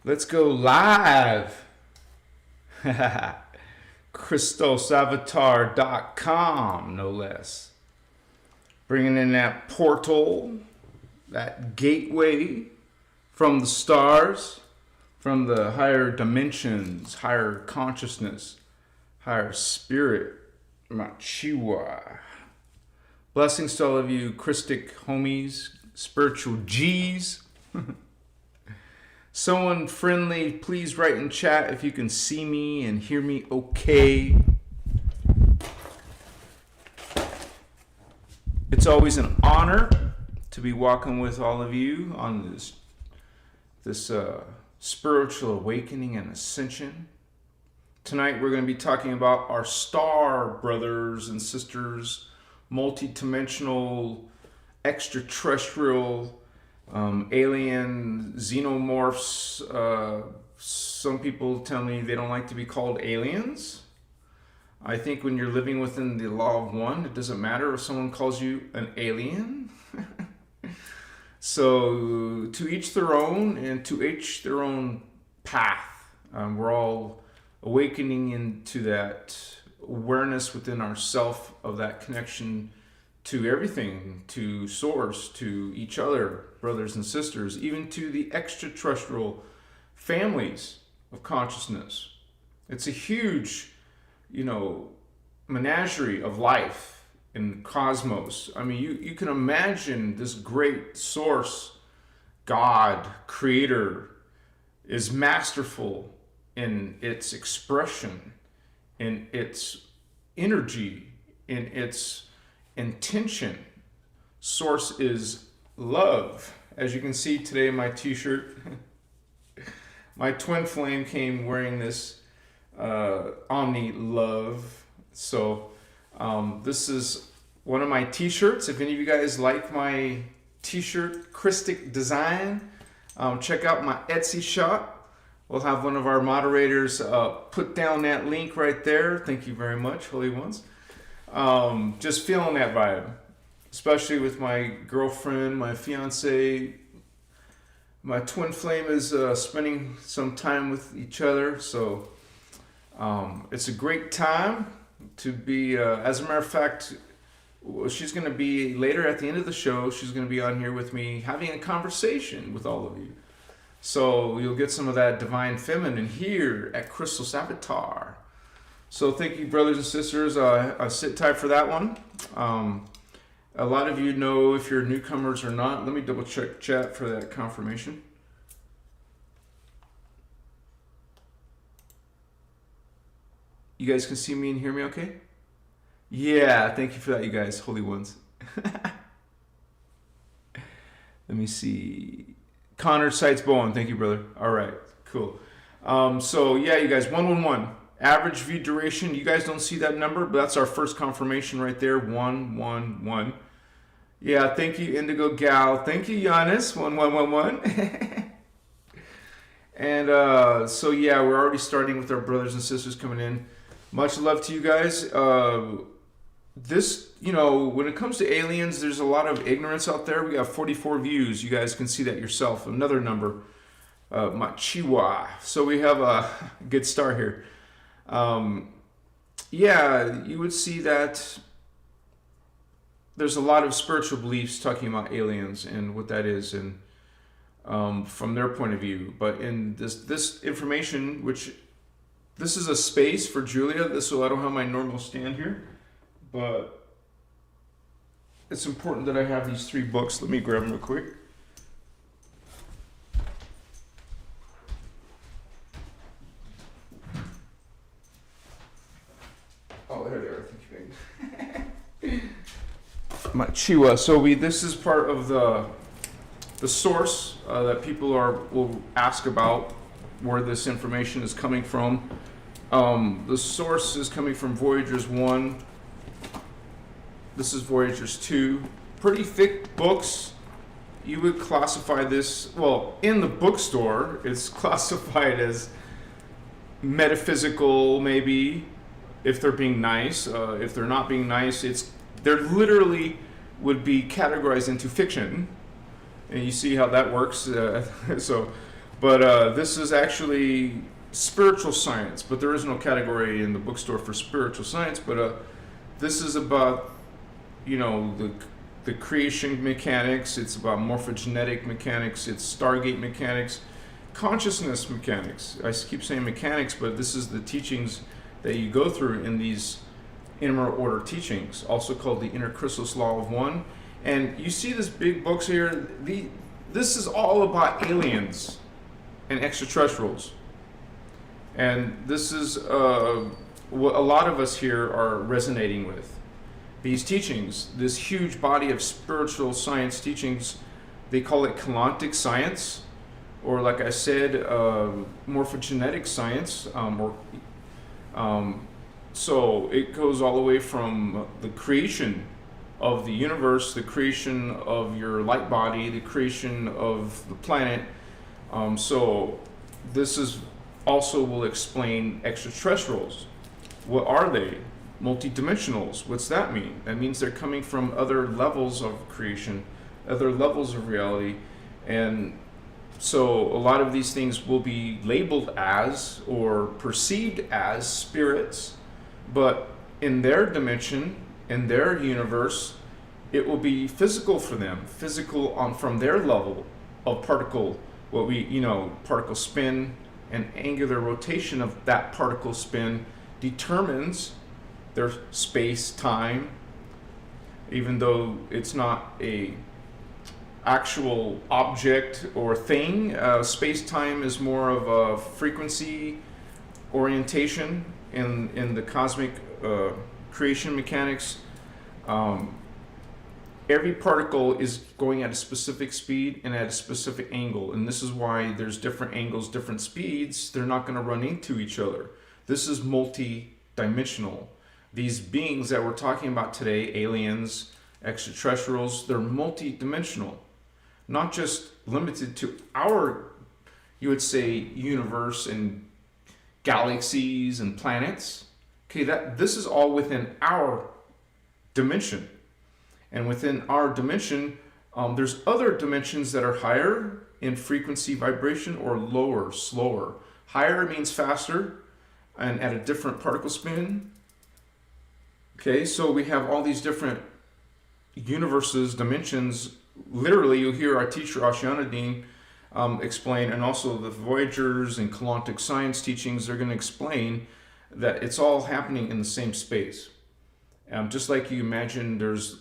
Let's go live. ChristosAvatar.com, no less. Bringing in that portal, that gateway from the stars, from the higher dimensions, higher consciousness, higher spirit, Machiwa. Blessings to all of you Christic homies, spiritual G's. Someone friendly, please write in chat if you can see me and hear me okay. It's always an honor to be walking with all of you on this spiritual awakening and ascension. Tonight we're going to be talking about our star brothers and sisters, multidimensional, extraterrestrial, alien xenomorphs. Some people tell me they don't like to be called aliens. I think when you're living within the law of one, it doesn't matter if someone calls you an alien. So to each their own, and to each their own path. We're all awakening into that awareness within ourself of that connection to everything, to source, to each other, brothers and sisters, even to the extraterrestrial families of consciousness. It's a huge, menagerie of life in cosmos. I mean, you can imagine this great source, God, creator, is masterful in its expression, in its energy, in its intention. Source is love. As you can see today in my t-shirt, my twin flame came wearing this Omni Love. So this is one of my t-shirts. If any of you guys like my t-shirt Christic design, check out my Etsy shop. We'll have one of our moderators put down that link right there. Thank you very much, Holy Ones. Just feeling that vibe, especially with my girlfriend, my fiance. My twin flame is spending some time with each other, so it's a great time to be. As a matter of fact, she's going to be later at the end of the show. She's going to be on here with me having a conversation with all of you. So you'll get some of that divine feminine here at Christos Avatar. So thank you, brothers and sisters. Sit tight for that one. A lot of you know if you're newcomers or not. Let me double check chat for that confirmation. You guys can see me and hear me okay? Yeah, thank you for that, you guys, holy ones. Let me see. Connor Sites Bowen, thank you, brother. All right, cool. So yeah, you guys, 111. Average view duration, you guys don't see that number, but that's our first confirmation right there, 111. Yeah, thank you, Indigo Gal. Thank you, Giannis, 1111. And so yeah, we're already starting with our brothers and sisters coming in. Much love to you guys. When it comes to aliens, there's a lot of ignorance out there. We have 44 views. You guys can see that yourself. Another number, Machiwa. So we have a good start here. Yeah, you would see that there's a lot of spiritual beliefs talking about aliens and what that is, and from their point of view. But in this information, which this is a space for Julia, so I don't have my normal stand here, but it's important that I have these 3 books. Let me grab them real quick. Oh, there they are. Thank you, baby. Machiwa. So this is part of the source that people will ask about, where this information is coming from. The source is coming from Voyagers 1. This is Voyagers 2. Pretty thick books. You would classify this, well, in the bookstore, it's classified as metaphysical, maybe, if they're being nice. If they're not being nice, they're literally would be categorized into fiction. And you see how that works. But this is actually spiritual science, but there is no category in the bookstore for spiritual science. But this is about, the creation mechanics. It's about morphogenetic mechanics. It's Stargate mechanics, consciousness mechanics. I keep saying mechanics, but this is the teachings that you go through in these inner order teachings, also called the Inner Christos law of one. And you see this big books here. This is all about aliens and extraterrestrials. And this is what a lot of us here are resonating with. These teachings, this huge body of spiritual science teachings, they call it Kalantic science, or like I said, morphogenetic science, so it goes all the way from the creation of the universe, the creation of your light body, the creation of the planet. So this is also will explain extraterrestrials. What are they? Multidimensionals. What's that mean? That means they're coming from other levels of creation, other levels of reality. And so a lot of these things will be labeled as or perceived as spirits, but in their dimension, in their universe, it will be physical for them, physical from their level of particle, particle spin and angular rotation of that particle spin determines their space-time, even though it's not a actual object or thing. Space-time is more of a frequency orientation in the cosmic creation mechanics. Every particle is going at a specific speed and at a specific angle, and this is why there's different angles, different speeds. They're not going to run into each other. This is multi-dimensional. These beings that we're talking about today, aliens, extraterrestrials, they're multi-dimensional, not just limited to our, you would say, universe and galaxies and planets. Okay, this is all within our dimension. And within our dimension, there's other dimensions that are higher in frequency vibration or lower, slower. Higher means faster and at a different particle spin. Okay, so we have all these different universes, dimensions. Literally, you'll hear our teacher, Ashiana explain, and also the Voyagers and Kalantic science teachings, they're going to explain that it's all happening in the same space. Just like you imagine there's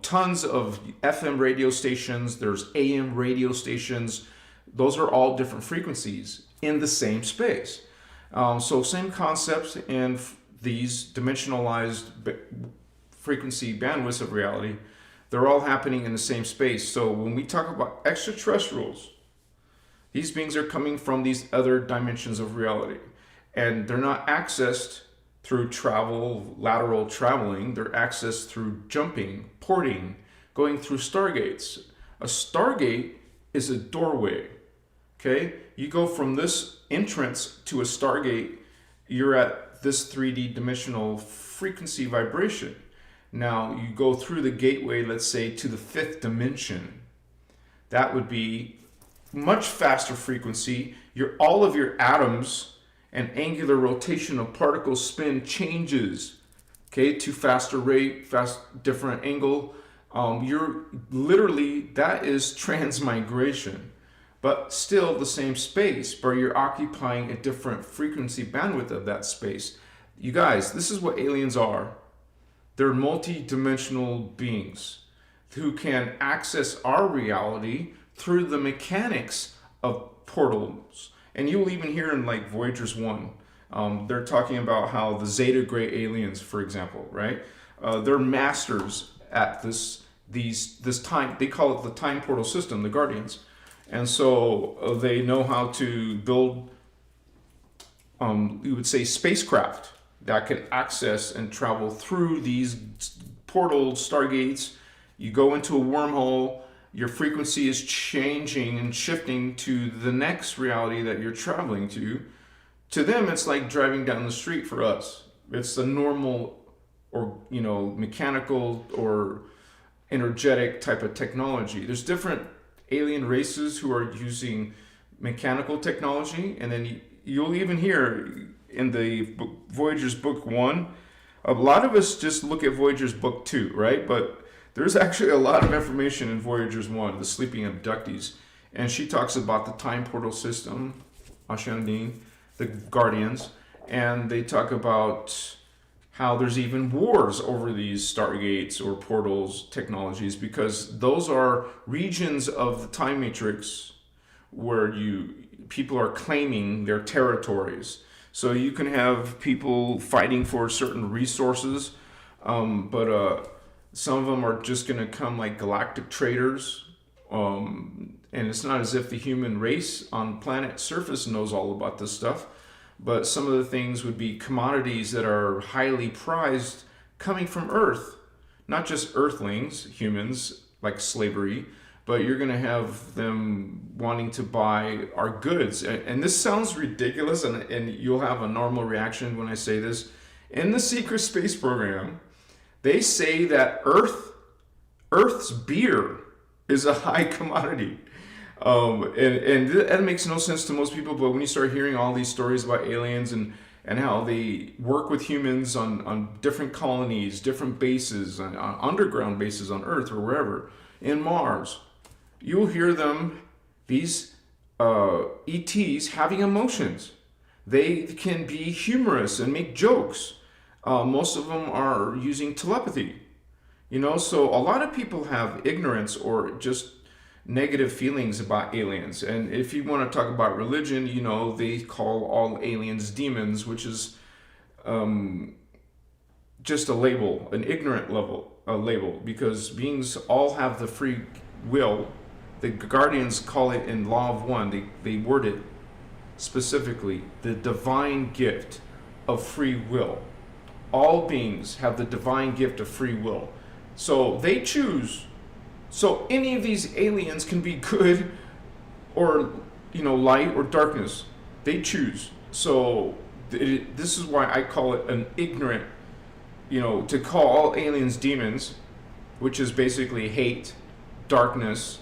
tons of FM radio stations, there's AM radio stations. Those are all different frequencies in the same space. So same concepts and these dimensionalized frequency bandwidths of reality, they're all happening in the same space. So when we talk about extraterrestrials, these beings are coming from these other dimensions of reality. And they're not accessed through lateral traveling. They're accessed through jumping, porting, going through stargates. A stargate is a doorway. Okay? You go from this entrance to a stargate, you're at this 3D dimensional frequency vibration. Now, you go through the gateway, let's say, to the 5th dimension. That would be much faster frequency. All of your atoms and angular rotation of particle spin changes, okay, to faster rate, different angle. That is transmigration, but still the same space, but you're occupying a different frequency bandwidth of that space. You guys, this is what aliens are. They're multi-dimensional beings who can access our reality through the mechanics of portals. And you'll even hear in like Voyagers 1, they're talking about how the Zeta Gray aliens, for example, right? They're masters at this time. They call it the time portal system, the Guardians. And so they know how to build, you would say, spacecraft that can access and travel through these portal stargates. You go into a wormhole, your frequency is changing and shifting to the next reality that you're traveling to. To them, it's like driving down the street. For us, it's a normal or mechanical or energetic type of technology. There's different alien races who are using mechanical technology, and then you'll even hear in the Voyager's Book 1, a lot of us just look at Voyager's Book 2, right? But there's actually a lot of information in Voyager's 1, the sleeping abductees. And she talks about the time portal system, Ashandine, the Guardians, and they talk about how there's even wars over these stargates or portals technologies, because those are regions of the time matrix where people are claiming their territories. So you can have people fighting for certain resources, but some of them are just going to come like galactic traders. And it's not as if the human race on planet surface knows all about this stuff, but some of the things would be commodities that are highly prized coming from Earth. Not just Earthlings, humans, like slavery, but you're going to have them wanting to buy our goods. And this sounds ridiculous, and you'll have a normal reaction when I say this. In the secret space program, they say that Earth's beer is a high commodity. And that makes no sense to most people, but when you start hearing all these stories about aliens and how they work with humans on different colonies, different bases, on underground bases on Earth or wherever, in Mars, you'll hear them, these ETs, having emotions. They can be humorous and make jokes. Most of them are using telepathy. So a lot of people have ignorance or just negative feelings about aliens. And if you want to talk about religion, they call all aliens demons, which is just a label, an ignorant label, because beings all have the free will. The Guardians call it in Law of One, they word it specifically, the divine gift of free will. All beings have the divine gift of free will. So they choose. So any of these aliens can be good or, light or darkness. They choose. So this is why I call it an ignorant, to call all aliens demons, which is basically hate, darkness,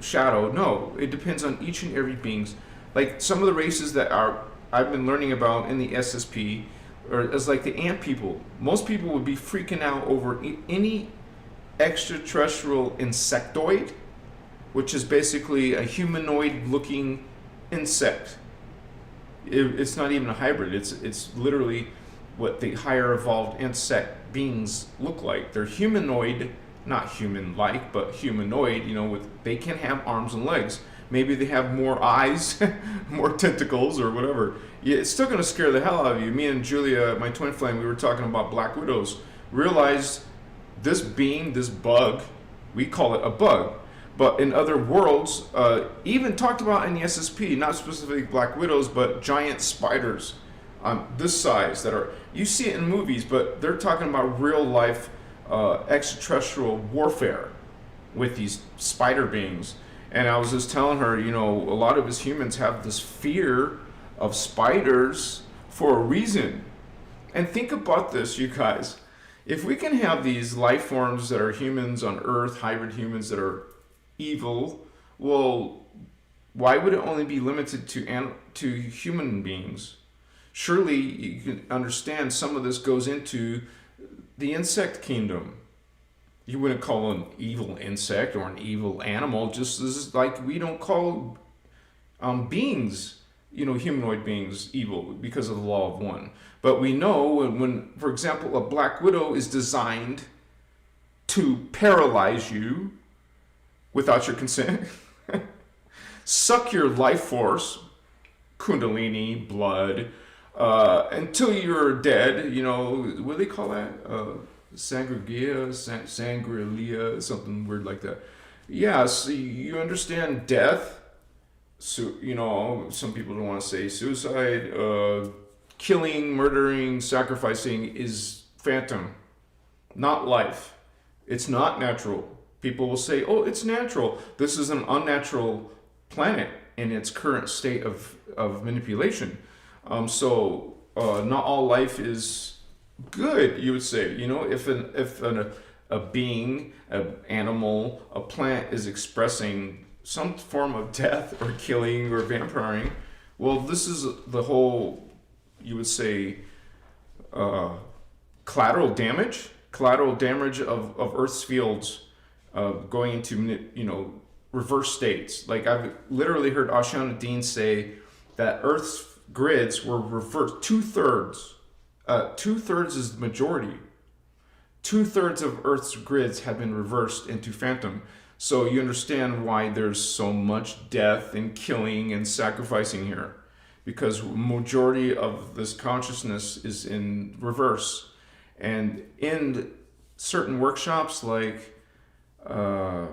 shadow. No, it depends on each and every being's. Like some of the races that I've been learning about in the SSP, or as like the ant people. Most people would be freaking out over any extraterrestrial insectoid, which is basically a humanoid looking insect. It's not even a hybrid. It's literally what the higher evolved insect beings look like. They're humanoid, not human like, but humanoid, they can have arms and legs. Maybe they have more eyes, more tentacles or whatever. Yeah, it's still going to scare the hell out of you. Me and Julia, my twin flame, we were talking about black widows. Realized this being, this bug, we call it a bug, but in other worlds, even talked about in the SSP, not specifically black widows, but giant spiders this size that are, you see it in movies, but they're talking about real life extraterrestrial warfare with these spider beings. And I was just telling her, a lot of us humans have this fear of spiders for a reason. And think about this, you guys. If we can have these life forms that are humans on Earth, hybrid humans that are evil, well, why would it only be limited to human beings? Surely you can understand some of this goes into the insect kingdom. You wouldn't call an evil insect or an evil animal, just as like we don't call beings, humanoid beings evil because of the Law of One. But we know when, for example, a black widow is designed to paralyze you without your consent, suck your life force, kundalini, blood, until you're dead, what do they call that? Sangria, something weird like that. Yeah, so you understand death. So, some people don't want to say suicide. Killing, murdering, sacrificing is phantom, not life. It's not natural. People will say, oh, it's natural. This is an unnatural planet in its current state of manipulation. So not all life is good, you would say. If a being, an animal, a plant is expressing some form of death or killing or vampiring. Well, this is the whole, you would say, collateral damage of Earth's fields going into, reverse states. Like, I've literally heard Ashana Dean say that Earth's grids were reversed. Two-thirds is the majority. Two-thirds of Earth's grids have been reversed into phantom. So you understand why there's so much death and killing and sacrificing here, because majority of this consciousness is in reverse. And in certain workshops, like the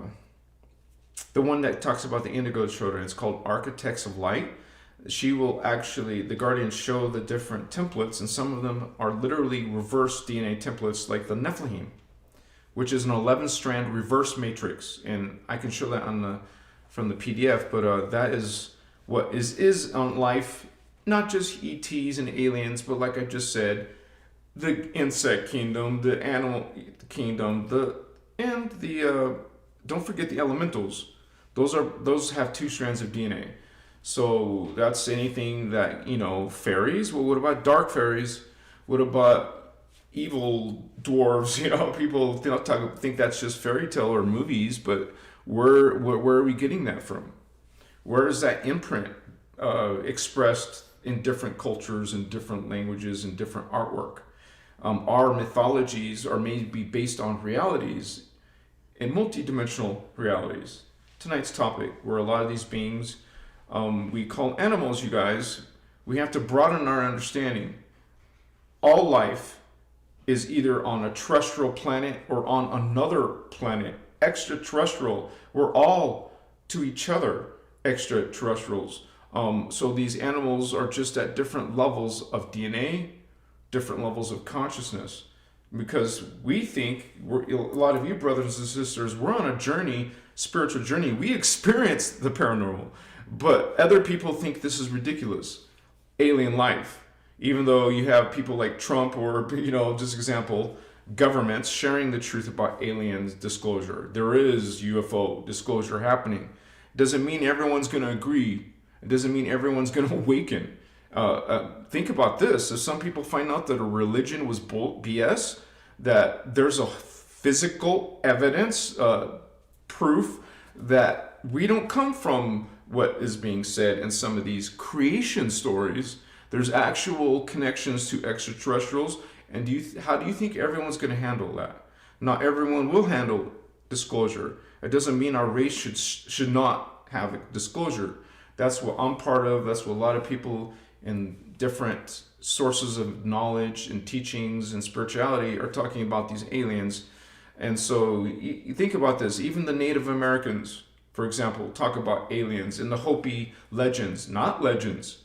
one that talks about the indigo children, it's called Architects of Light. She will actually, the guardians show the different templates, and some of them are literally reverse DNA templates, like the Nephilim, which is an 11-strand reverse matrix. And I can show that from the PDF, but that is what is on life, not just ETs and aliens, but like I just said, the insect kingdom, the animal kingdom, don't forget the elementals. Those have 2 strands of DNA. So that's anything that, fairies. Well, what about dark fairies? What about evil dwarves? People think that's just fairy tale or movies, but where are we getting that from? Where is that imprint expressed in different cultures and different languages and different artwork? Our mythologies are maybe based on realities, and multidimensional realities. Tonight's topic, where a lot of these beings we call animals, you guys, we have to broaden our understanding. All life is either on a terrestrial planet or on another planet, extraterrestrial. We're all to each other extraterrestrials. So these animals are just at different levels of DNA, different levels of consciousness. Because we think, a lot of you brothers and sisters, we're on a journey, spiritual journey. We experience the paranormal, but other people think this is ridiculous. Alien life. Even though you have people like Trump or, just example, governments sharing the truth about aliens disclosure. There is UFO disclosure happening. Doesn't mean everyone's going to agree. It doesn't mean everyone's going to awaken. Think about this. If some people find out that a religion was BS, that there's a physical evidence, proof that we don't come from what is being said in some of these creation stories. There's actual connections to extraterrestrials. And how do you think everyone's going to handle that? Not everyone will handle disclosure. It doesn't mean our race should not have a disclosure. That's what I'm part of. That's what a lot of people in different sources of knowledge and teachings and spirituality are talking about these aliens. And so you think about this. Even the Native Americans, for example, talk about aliens in the Hopi legends, not legends,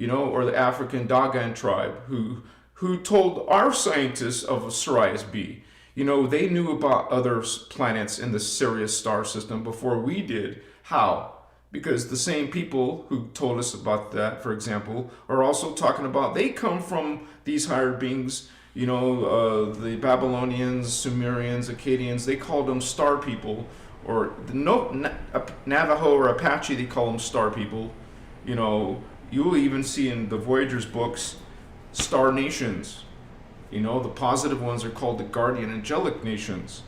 or the African Dogon tribe who told our scientists of Sirius B. They knew about other planets in the Sirius star system before we did. How? Because the same people who told us about that, for example, are also talking about they come from these higher beings. The Babylonians, Sumerians, Akkadians, they called them star people. Or Navajo or Apache, they call them star people. You'll even see in the Voyagers books, star nations. The positive ones are called the guardian angelic nations.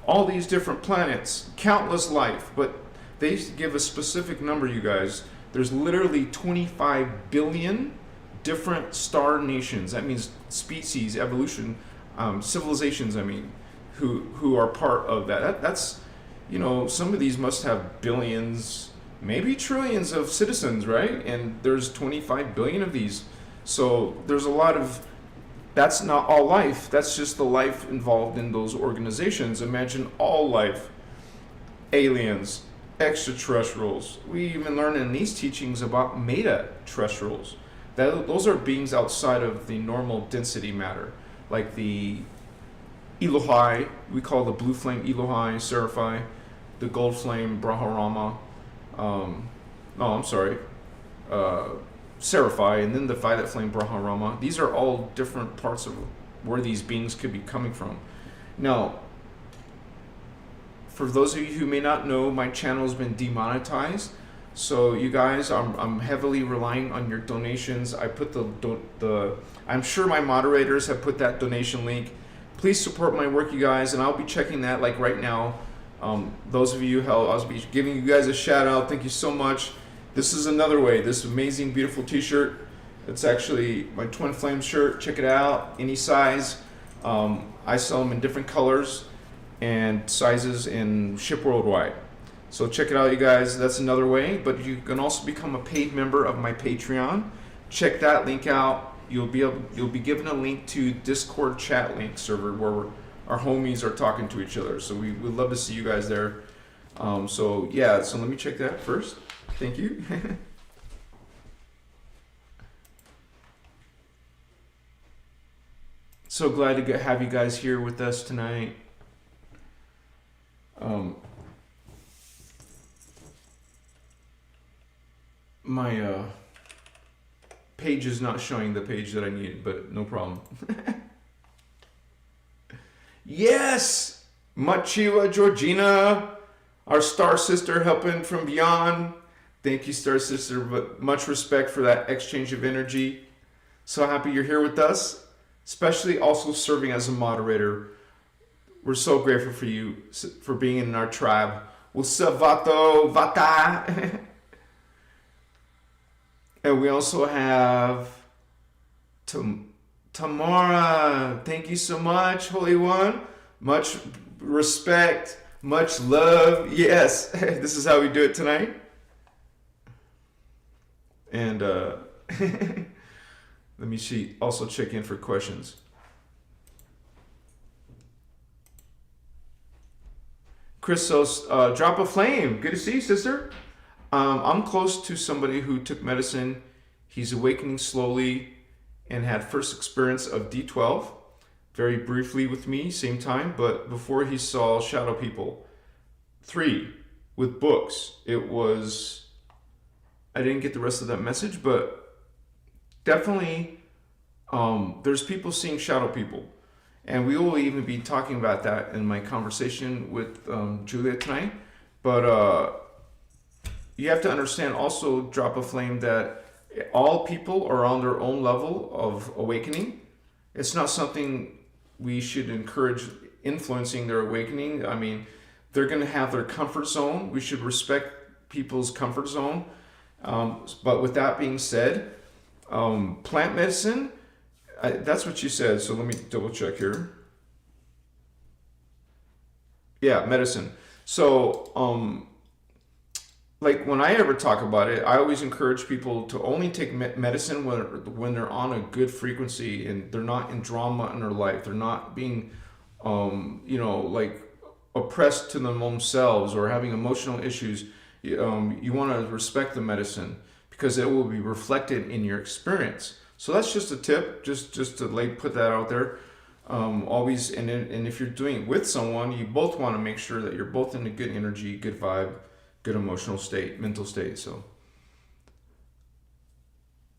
All these different planets, countless life, but they give a specific number, you guys. There's literally 25 billion different star nations. That means species, evolution, civilizations, who are part of that. That's, some of these must have billions, maybe trillions of citizens, right? And there's 25 billion of these. So there's a lot of, that's not all life. That's just the life involved in those organizations. Imagine all life, aliens, extraterrestrials. We even learn in these teachings about meta-terrestrials. Those are beings outside of the normal density matter, like the Elohai. We call the blue flame Elohai, Seraphi, the gold flame Brahmarama. Seraphi, and then the violet flame Brahmarama. These are all different parts of where these beings could be coming from. Now, For those of you who may not know, my channel has been demonetized. So you guys, I'm heavily relying on your donations. I put I'm sure my moderators have put that donation link. Please support my work, you guys, and I'll be checking that like right now. Those of you, I'll be giving you guys a shout out. Thank you so much. This is another way. This amazing, beautiful T-shirt. It's actually my Twin Flame shirt. Check it out. Any size. I sell them in different colors and sizes and ship worldwide. So check it out, you guys. That's another way. But you can also become a paid member of my Patreon. Check that link out. You'll be given a link to Discord chat link server where our homies are talking to each other. So we'd love to see you guys there. So yeah, so let me check that first. Thank you. So glad to have you guys here with us tonight. My page is not showing the page that I needed, but no problem. Yes! Machiwa Georgina, our star sister helping from beyond. Thank you, star sister, but much respect for that exchange of energy. So happy you're here with us, especially also serving as a moderator. We're so grateful for you, for being in our tribe. Usavato Vata. And we also have Tamara. Thank you so much, Holy One. Much respect, much love. Yes, this is how we do it tonight. And let me see. Also check in for questions. Christos, drop a flame. Good to see you, sister. I'm close to somebody who took medicine. He's awakening slowly and had first experience of D12 very briefly with me, same time, but before he saw shadow people. 3, with books. It was, I didn't get the rest of that message, but definitely there's people seeing shadow people. And we will even be talking about that in my conversation with Julia tonight. But you have to understand also, drop a flame, that all people are on their own level of awakening. It's not something we should encourage influencing their awakening. I mean, they're going to have their comfort zone. We should respect people's comfort zone. But with that being said, plant medicine, that's what you said. So let me double check here. Yeah, medicine. So, like when I ever talk about it, I always encourage people to only take medicine when they're on a good frequency and they're not in drama in their life. They're not being, like oppressed to themselves or having emotional issues. You want to respect the medicine because it will be reflected in your experience. So that's just a tip, just to put that out there. Always, and if you're doing it with someone, you both want to make sure that you're both in a good energy, good vibe, good emotional state, mental state. So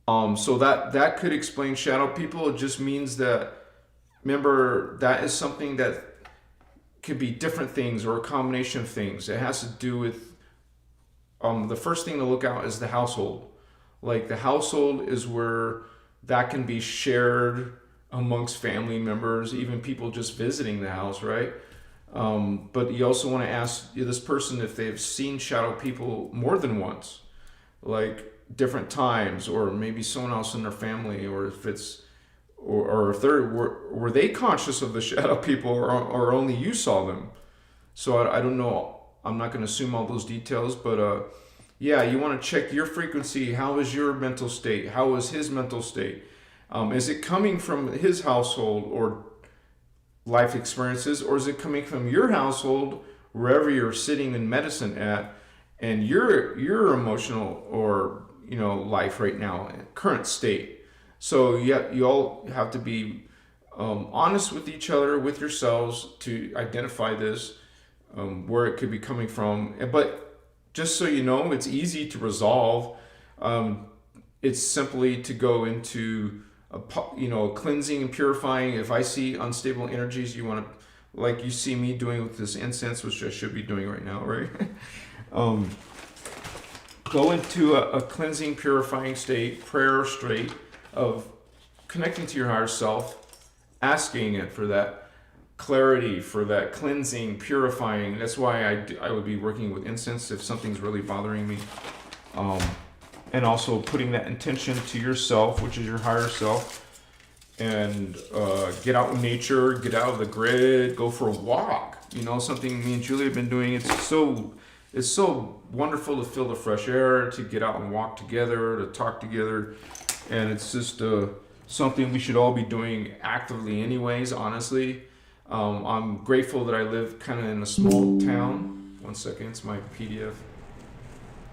that could explain shadow people. It just means that, remember, that is something that could be different things or a combination of things. It has to do with the first thing to look out is the household. Like the household is where that can be shared amongst family members, even people just visiting the house, right? But you also want to ask this person if they've seen shadow people more than once, like different times, or maybe someone else in their family, or if it's, or if were they conscious of the shadow people, or only you saw them. So I don't know. I'm not going to assume all those details, but yeah, you want to check your frequency. How is your mental state? How is his mental state? Is it coming from his household or life experiences, or is it coming from your household, wherever you're sitting in medicine at, and your emotional or life right now, current state? So you all have to be honest with each other, with yourselves, to identify this, where it could be coming from. But just so you know, it's easy to resolve. It's simply to go into cleansing and purifying. If I see unstable energies, you want to like you see me doing with this incense, which I should be doing right now, right? um, go into a cleansing, purifying state, prayer state of connecting to your higher self, asking it for that clarity, for that cleansing, purifying. That's why I would be working with incense if something's really bothering me. And also putting that intention to yourself, which is your higher self, and get out in nature, get out of the grid, go for a walk. You know, something me and Julie have been doing. It's so wonderful to feel the fresh air, to get out and walk together, to talk together, and it's just something we should all be doing actively anyways, honestly. I'm grateful that I live kind of in a small town. One second, it's my PDF.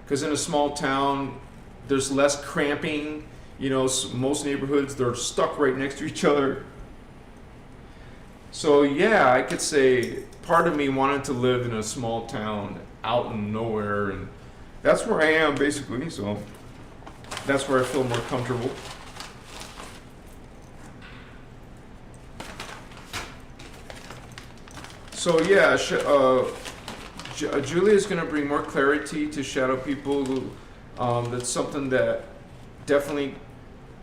Because in a small town, there's less cramping. You know, most neighborhoods, they're stuck right next to each other. So yeah, I could say part of me wanted to live in a small town out in nowhere, and that's where I am basically. So that's where I feel more comfortable. So yeah, Julia is going to bring more clarity to shadow people. That's something that definitely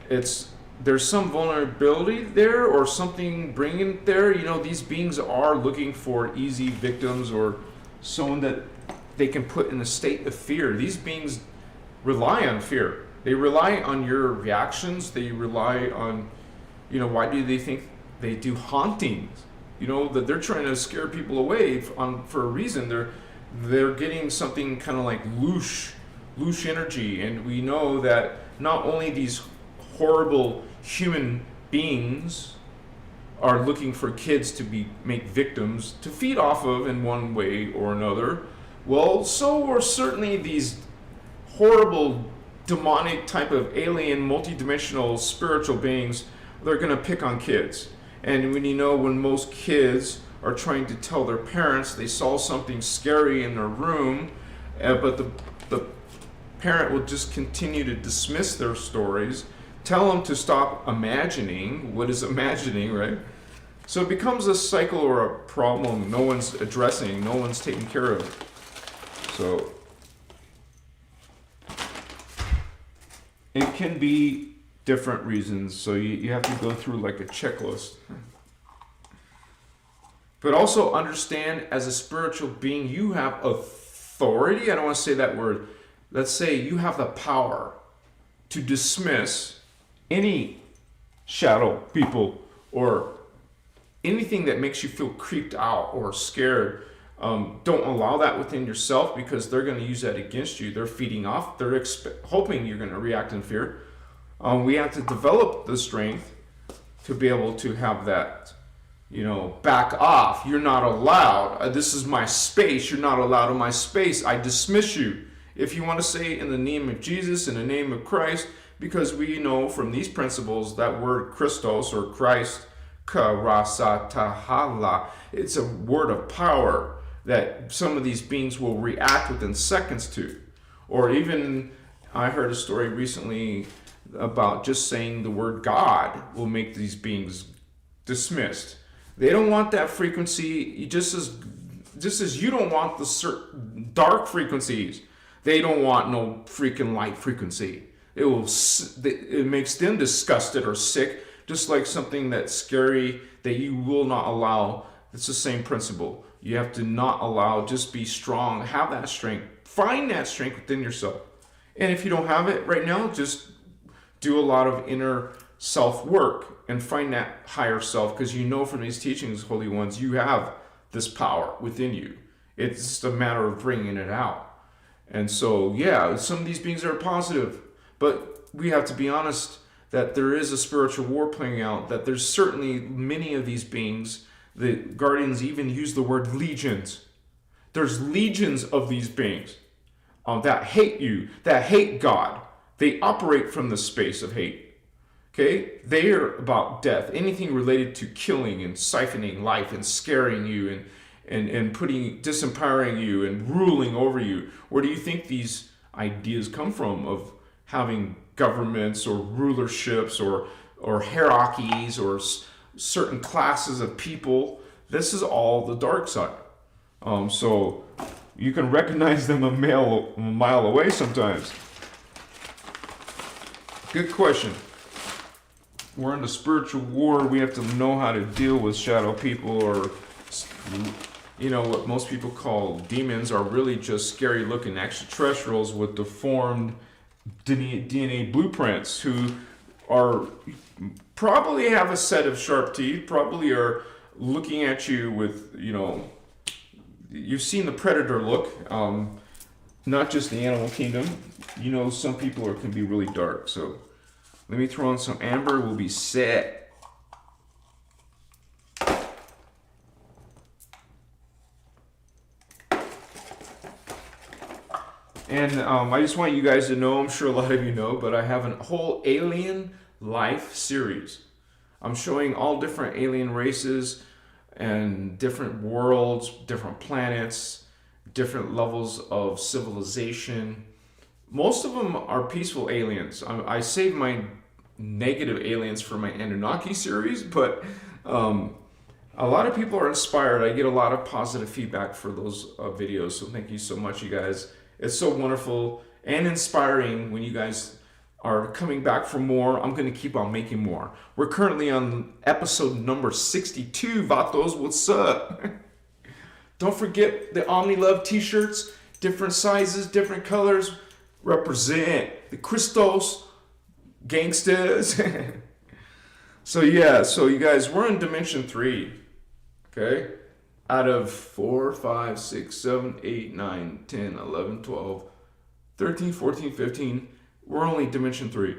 there's some vulnerability there, or something bringing it there. You know, these beings are looking for easy victims, or someone that they can put in a state of fear. These beings rely on fear. They rely on your reactions. They rely on, you know, why do they think they do hauntings? You know, that they're trying to scare people away for a reason. They're getting something kind of like loosh energy, and we know that not only these horrible human beings are looking for kids to make victims to feed off of in one way or another. Well, so are certainly these horrible demonic type of alien multidimensional spiritual beings. They're going to pick on kids. And when most kids are trying to tell their parents they saw something scary in their room, but the parent will just continue to dismiss their stories, tell them to stop imagining. What is imagining, right? So it becomes a cycle or a problem no one's addressing, no one's taking care of. So it can be different reasons, so you have to go through like a checklist. But also understand, as a spiritual being, you have authority. I don't want to say that word. Let's say you have the power to dismiss any shadow people or anything that makes you feel creeped out or scared. Don't allow that within yourself, because they're going to use that against you. They're feeding off. They're hoping you're going to react in fear. We have to develop the strength to be able to have that, back off. You're not allowed. This is my space. You're not allowed in my space. I dismiss you. If you want to say in the name of Jesus, in the name of Christ, because we know from these principles that word Christos or Christ, karasatahala, it's a word of power that some of these beings will react within seconds to. Or even, I heard a story recently about just saying the word God will make these beings dismissed. They don't want that frequency, just as you don't want the certain dark frequencies. They don't want no freaking light frequency. It makes them disgusted or sick, just like something that's scary that you will not allow. It's the same principle. You have to not allow, just be strong, have that strength, find that strength within yourself. And if you don't have it right now, just do a lot of inner self work and find that higher self, because you know from these teachings, Holy Ones, you have this power within you. It's just a matter of bringing it out. And so, yeah, some of these beings are positive, but we have to be honest that there is a spiritual war playing out, that there's certainly many of these beings. The Guardians even use the word legions. There's legions of these beings that hate you, that hate God. They operate from the space of hate. Okay? They are about death. Anything related to killing and siphoning life and scaring you and disempowering you and ruling over you. Where do you think these ideas come from of having governments or rulerships or hierarchies or certain classes of people This is all the dark side. So you can recognize them a mile away sometimes. Good question. We're in the spiritual war. We have to know how to deal with shadow people, or what most people call demons are really just scary looking extraterrestrials with deformed DNA blueprints, who are probably have a set of sharp teeth, probably are looking at you with, you've seen the predator look, not just the animal kingdom. Some people can be really dark. So let me throw in some amber. We'll be set. And I just want you guys to know, I'm sure a lot of you know, but I have a whole alien life series. I'm showing all different alien races and different worlds, different planets, different levels of civilization. Most of them are peaceful aliens. I save my negative aliens for my Anunnaki series, but a lot of people are inspired. I get a lot of positive feedback for those videos, so thank you so much, you guys. It's so wonderful and inspiring when you guys are coming back for more. I'm going to keep on making more. We're currently on episode number 62. Vatos, what's up? Don't forget the Omni Love t-shirts, different sizes, different colors. Represent the Christos gangsters. So you guys, we're in dimension 3. Okay? Out of 4, 5, 6, 7, 8, 9, 10, 11, 12, 13, 14, 15, we're only dimension 3.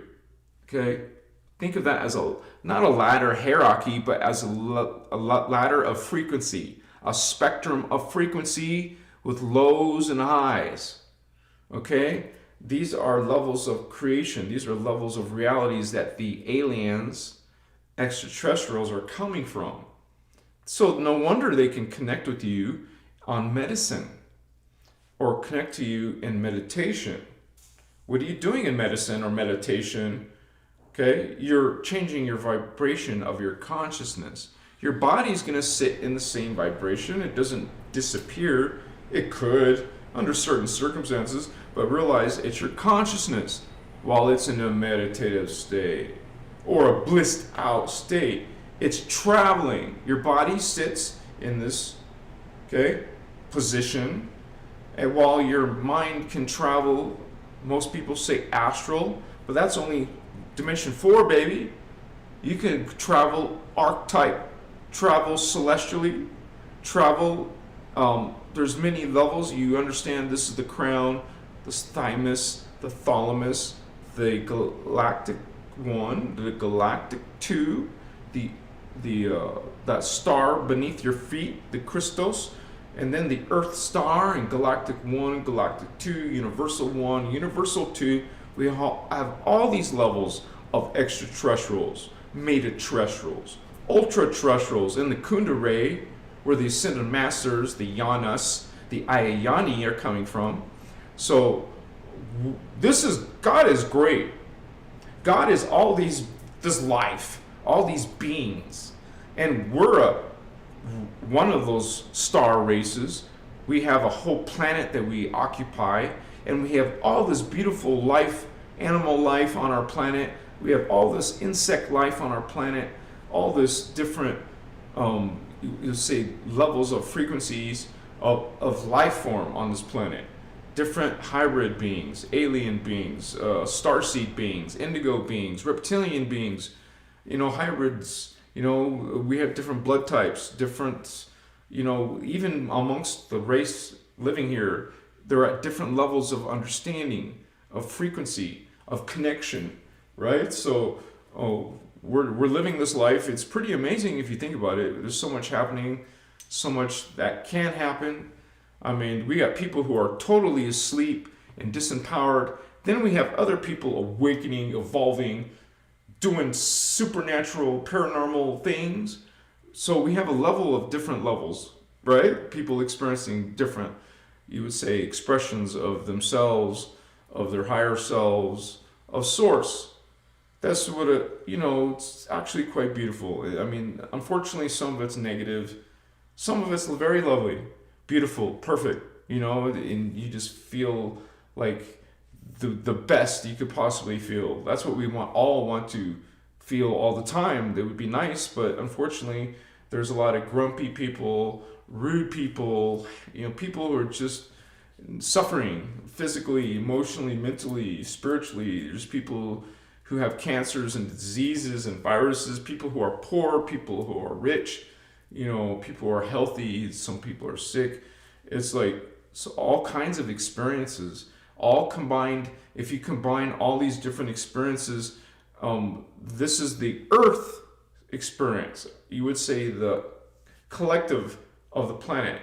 Okay? Think of that as not a ladder hierarchy, but as a ladder of frequency, a spectrum of frequency with lows and highs. Okay? These are levels of creation. These are levels of realities that the aliens, extraterrestrials, are coming from. So no wonder they can connect with you on medicine or connect to you in meditation. What are you doing in medicine or meditation? Okay, you're changing your vibration of your consciousness. Your body's going to sit in the same vibration. It doesn't disappear. It could under certain circumstances, but realize it's your consciousness while it's in a meditative state or a blissed out state. It's traveling. Your body sits in this, position, and while your mind can travel, most people say astral, but that's only dimension 4, baby. You can travel archetype, travel celestially, travel. There's many levels. You understand this is the crown, the thymus, the thalamus, the galactic 1, the galactic 2, that star beneath your feet, the Christos, and then the Earth star, and galactic 1, galactic 2, universal 1, universal 2. We have all these levels of extraterrestrials, metaterrestrials, ultra-terrestrials, and the Kunda ray, where the ascended masters, the Yanas, the Ayayani are coming from. So God is great. God is this life, all these beings, and we're one of those star races. We have a whole planet that we occupy, and we have all this beautiful life, animal life on our planet. We have all this insect life on our planet, all this different levels of frequencies of life form on this planet. Different hybrid beings, alien beings, starseed beings, indigo beings, reptilian beings, hybrids. We have different blood types, different, even amongst the race living here, they're at different levels of understanding, of frequency, of connection, right? So, we're living this life. It's pretty amazing if you think about it. There's so much happening, so much that can happen. I mean, we got people who are totally asleep and disempowered. Then we have other people awakening, evolving, doing supernatural, paranormal things. So we have a level of different levels, right? People experiencing different, you would say, expressions of themselves, of their higher selves, of source. That's what it's actually quite beautiful. I mean, unfortunately, some of it's negative. Some of it's very lovely, beautiful, perfect, and you just feel like the best you could possibly feel. That's what we all want to feel all the time. That would be nice, but unfortunately, there's a lot of grumpy people, rude people, people who are just suffering physically, emotionally, mentally, spiritually. There's people who have cancers and diseases and viruses, people who are poor, people who are rich, people who are healthy, some people are sick. It's like all kinds of experiences, all combined. If you combine all these different experiences, this is the Earth experience. You would say the collective of the planet,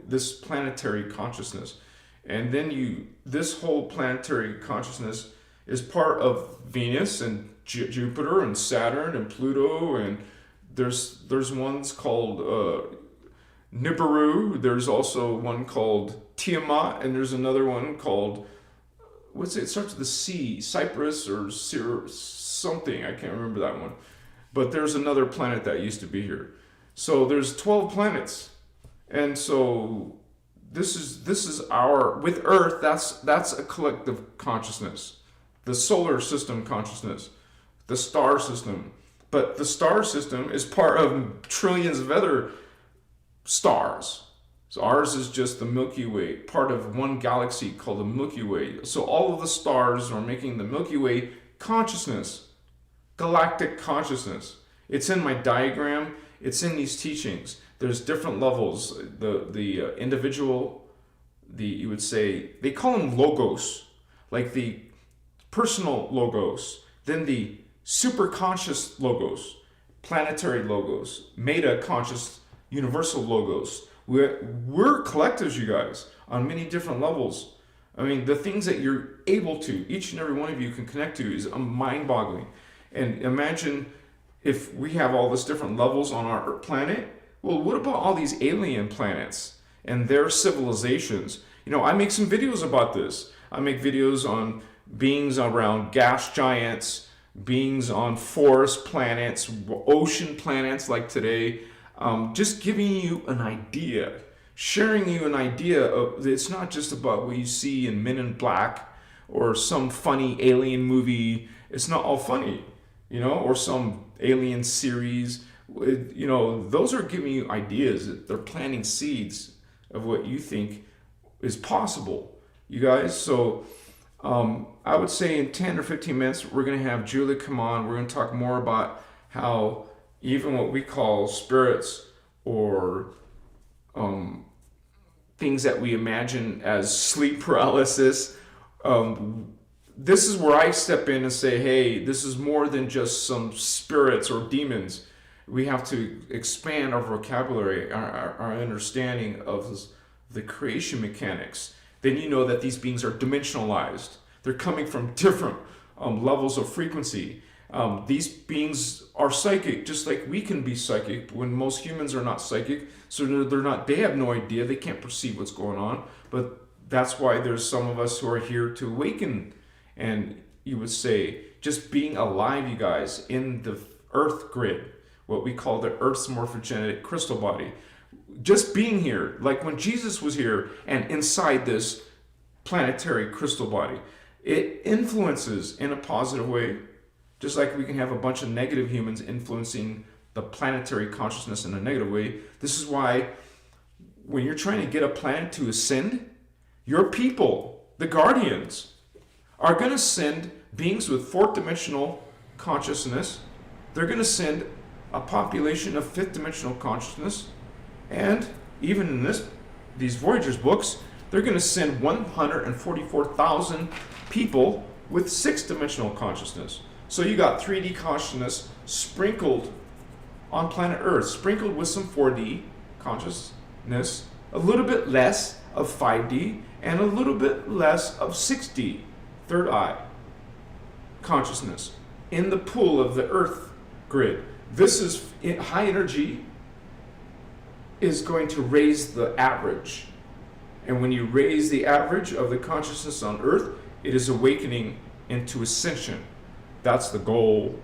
this planetary consciousness. And then this whole planetary consciousness is part of Venus and Jupiter and Saturn and Pluto, and there's ones called Nibiru. There's also one called Tiamat, and there's another one called it starts with the C, Cyprus or something. I can't remember that one. But there's another planet that used to be here. So there's 12 planets, and so this is our, with Earth. That's a collective consciousness. The solar system consciousness, the star system. But the star system is part of trillions of other stars. So ours is just the Milky Way, part of one galaxy called the Milky Way. So all of the stars are making the Milky Way consciousness, galactic consciousness. It's in my diagram. It's in these teachings. There's different levels. The individual, you would say, they call them logos, like the personal logos, then the super conscious logos, planetary logos, meta conscious universal logos. We're collectives, you guys, on many different levels. I mean, the things that you're able to, each and every one of you can connect to, is mind-boggling. And imagine if we have all these different levels on our planet. Well, what about all these alien planets and their civilizations? I make some videos about this. I make videos on beings around gas giants, beings on forest planets, ocean planets like today. Just giving you an idea, sharing you an idea of, it's not just about what you see in Men in Black or some funny alien movie. It's not all funny, or some alien series. Those are giving you ideas. They're planting seeds of what you think is possible, you guys. So I would say in 10 or 15 minutes, we're going to have Julie come on. We're going to talk more about how even what we call spirits or things that we imagine as sleep paralysis, this is where I step in and say, hey, this is more than just some spirits or demons. We have to expand our vocabulary, our understanding of the creation mechanics. Then you know that these beings are dimensionalized. They're coming from different levels of frequency. These beings are psychic, just like we can be psychic when most humans are not psychic. So they have no idea, they can't perceive what's going on. But that's why there's some of us who are here to awaken. And you would say, just being alive, you guys, in the Earth grid, what we call the Earth's morphogenetic crystal body. Just being here, like when Jesus was here and inside this planetary crystal body, it influences in a positive way. Just like we can have a bunch of negative humans influencing the planetary consciousness in a negative way. This is why when you're trying to get a planet to ascend, your people, the guardians, are going to send beings with fourth dimensional consciousness. They're going to send a population of fifth dimensional consciousness. And even in these Voyagers books, they're going to send 144,000 people with sixth dimensional consciousness. So you got 3D consciousness sprinkled on planet Earth, sprinkled with some 4D consciousness, a little bit less of 5D, and a little bit less of 6D, third eye consciousness in the pool of the Earth grid. This is high energy is going to raise the average. And when you raise the average of the consciousness on Earth, it is awakening into ascension. That's the goal.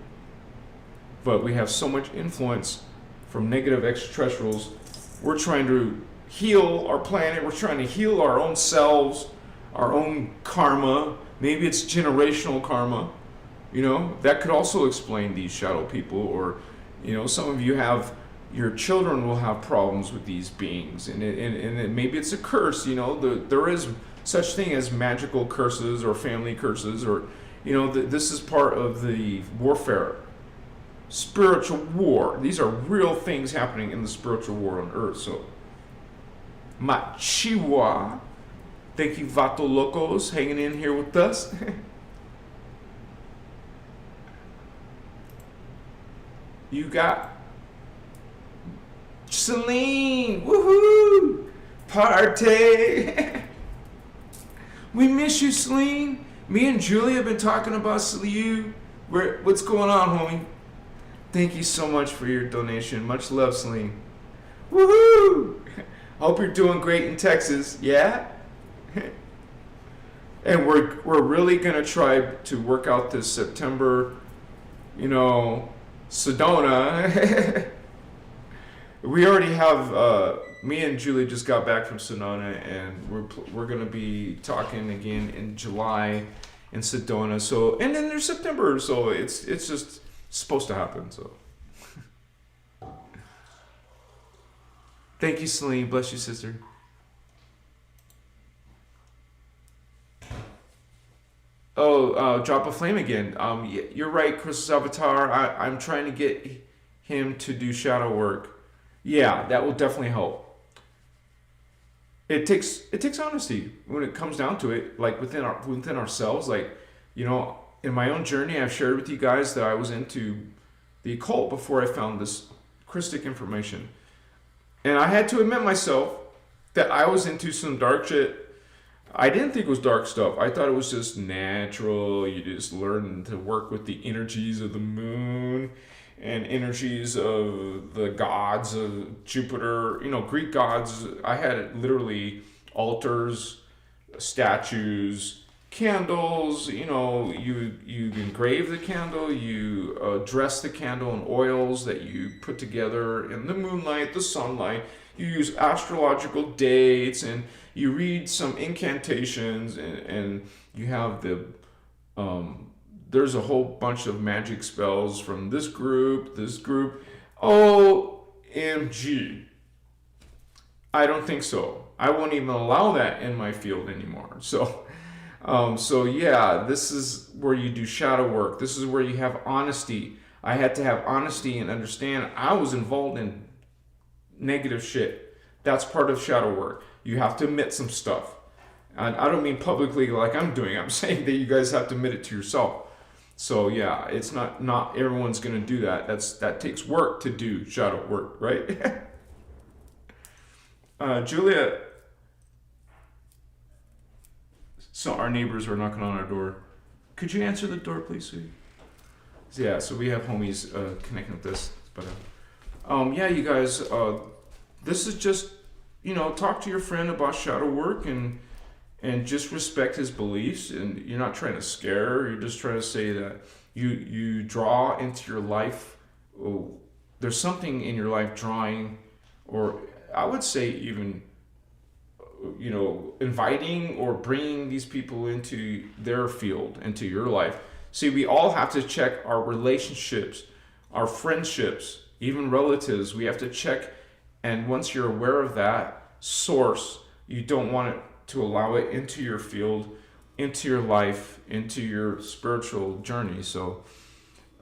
But we have so much influence from negative extraterrestrials We're trying to heal our planet. We're trying to heal our own selves, our own karma. Maybe it's generational karma. That could also explain these shadow people. Or, some of you have, your children will have problems with these beings. And maybe it's a curse. There is such thing as magical curses or family curses. Or, this is part of the warfare. Spiritual war. These are real things happening in the spiritual war on Earth. So, Machiwa, thank you, Vato Locos, hanging in here with us. You got Celine, woohoo, party. We miss you, Celine. Me and Julie have been talking about you. What's going on, homie? Thank you so much for your donation. Much love, Celine. Woohoo! Hope you're doing great in Texas. Yeah? And we're really gonna try to work out this September, Sedona. We already have. Me and Julie just got back from Sedona, and we're gonna be talking again in July in Sedona. So, and then there's September. So it's just supposed to happen. So. Thank you, Celine. Bless you, sister. Oh, drop a flame again. You're right, Chris Avatar. I'm trying to get him to do shadow work. Yeah, that will definitely help. It takes honesty when it comes down to it. Like within ourselves. Like, in my own journey, I've shared with you guys that I was into the occult before I found this Christic information. And I had to admit myself that I was into some dark shit. I didn't think it was dark stuff. I thought it was just natural. You just learn to work with the energies of the moon and energies of the gods of Jupiter. Greek gods. I had literally altars, statues, candles. You engrave the candle, you dress the candle in oils that you put together in the moonlight, the sunlight. You use astrological dates, and you read some incantations, and you have there's a whole bunch of magic spells from this group. OMG. I don't think so. I won't even allow that in my field anymore. So yeah, this is where you do shadow work. This is where you have honesty. I had to have honesty and understand I was involved in negative shit. That's part of shadow work. You have to admit some stuff. And I don't mean publicly like I'm doing. I'm saying that you guys have to admit it to yourself. So yeah, it's not everyone's gonna do that. That takes work to do shadow work, right? Julia. So our neighbors were knocking on our door. Could you answer the door, please, sweetie? Yeah, so we have homies connecting with this. But yeah, you guys, this is just, talk to your friend about shadow work and just respect his beliefs. And you're not trying to scare. You're just trying to say that you draw into your life. There's something in your life drawing, or I would say even, inviting or bringing these people into their field, into your life. See, we all have to check our relationships, our friendships, even relatives. We have to check. And once you're aware of that source, you don't want it to allow it into your field, into your life, into your spiritual journey. So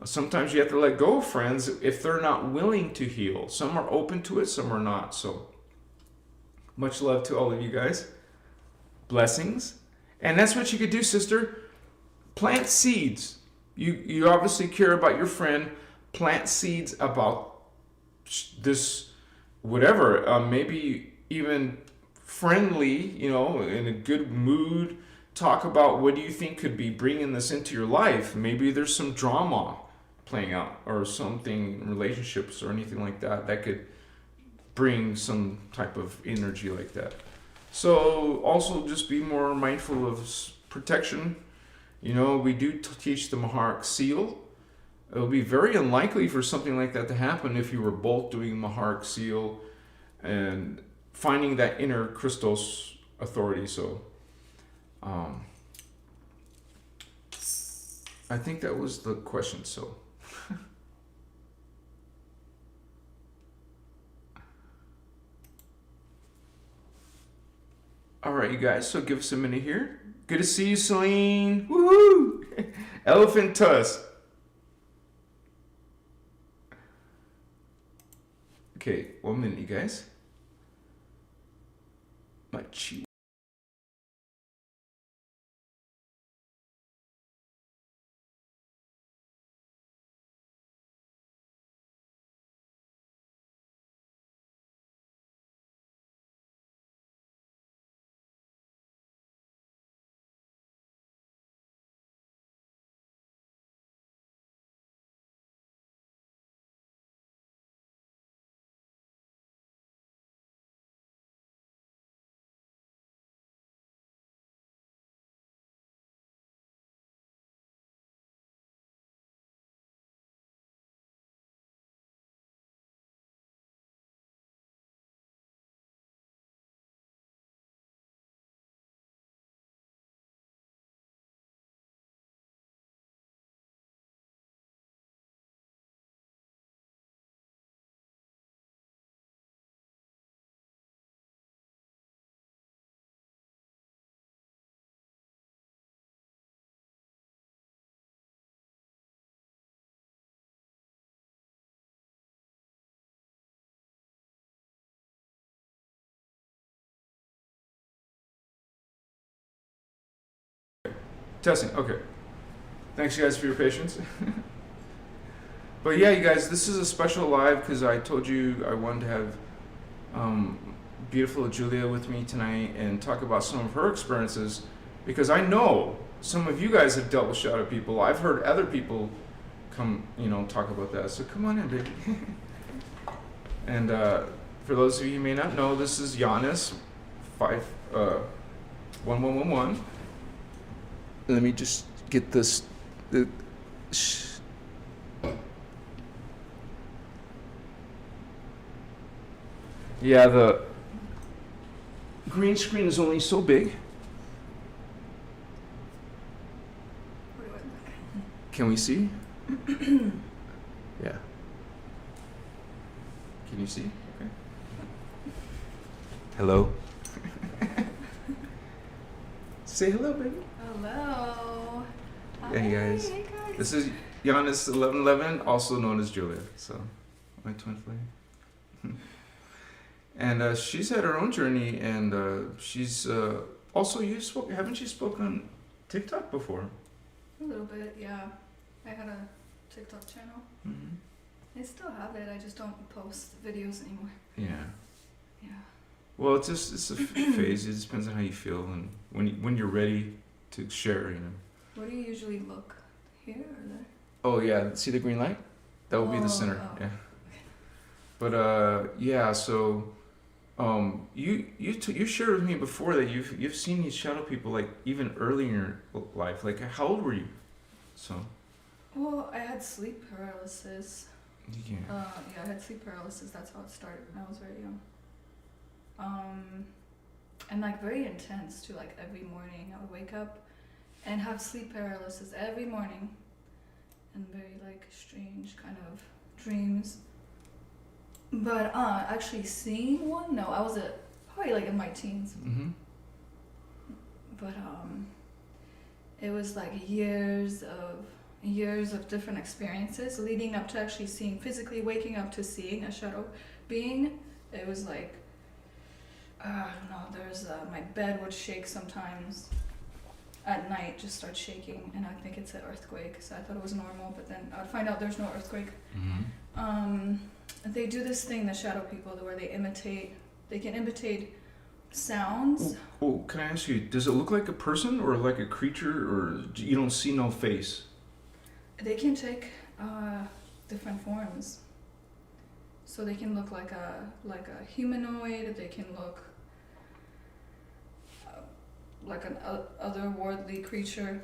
sometimes you have to let go of friends if they're not willing to heal. Some are open to it, some are not. So much love to all of you guys. Blessings. And that's what you could do, sister. Plant seeds. You obviously care about your friend. Plant seeds about this, whatever. Maybe even friendly, in a good mood. Talk about what do you think could be bringing this into your life. Maybe there's some drama playing out or something, relationships or anything like that could bring some type of energy like that. So also just be more mindful of protection. We do teach the Maharic seal. It will be very unlikely for something like that to happen if you were both doing Maharic seal and finding that inner Christos authority. So I think that was the question. So all right, you guys, so give us a minute here. Good to see you, Celine. Woohoo! Elephant tusk. Okay, 1 minute, you guys. My cheat. Testing, okay. Thanks, you guys, for your patience. But yeah, you guys, this is a special live because I told you I wanted to have beautiful Julia with me tonight and talk about some of her experiences, because I know some of you guys have dealt with shadow people. I've heard other people come, talk about that. So come on in, baby. And for those of you who may not know, this is Giannis, 1111. Let me just get this. Yeah, the green screen is only so big. Can we see? Yeah. Can you see? Okay. Hello. Say hello, baby. Hello. Hey guys. This is Giannis 1111, also known as Julia. So, my twin flame. And she's had her own journey, and she's also haven't you spoken on TikTok before? A little bit, yeah. I had a TikTok channel. Mm-hmm. I still have it. I just don't post videos anymore. Yeah. Yeah. Well, it's a phase. It just depends on how you feel and when you're ready to share. Where do you usually look? Here or there? Oh yeah, see the green light? That will be the center. Oh. Yeah. But yeah. So, you shared with me before that you've seen these shadow people like even early in your life. Like, how old were you? So. Well, I had sleep paralysis. Yeah. Yeah, I had sleep paralysis. That's how it started when I was very young. And like very intense too. Like every morning I would wake up and have sleep paralysis every morning, and very like strange kind of dreams. But actually seeing one, no, I was probably like in my teens. Mm-hmm. But it was like years of different experiences leading up to actually physically waking up to seeing a shadow being. It was like, I don't know, my bed would shake sometimes at night, just start shaking, and I think it's an earthquake, so I thought it was normal, but then I would find out there's no earthquake. Mm-hmm. They do this thing, the shadow people, where they can imitate sounds. Oh, can I ask you, does it look like a person or like a creature, or you don't see no face? They can take different forms. So they can look like a humanoid. They can look like an otherworldly creature.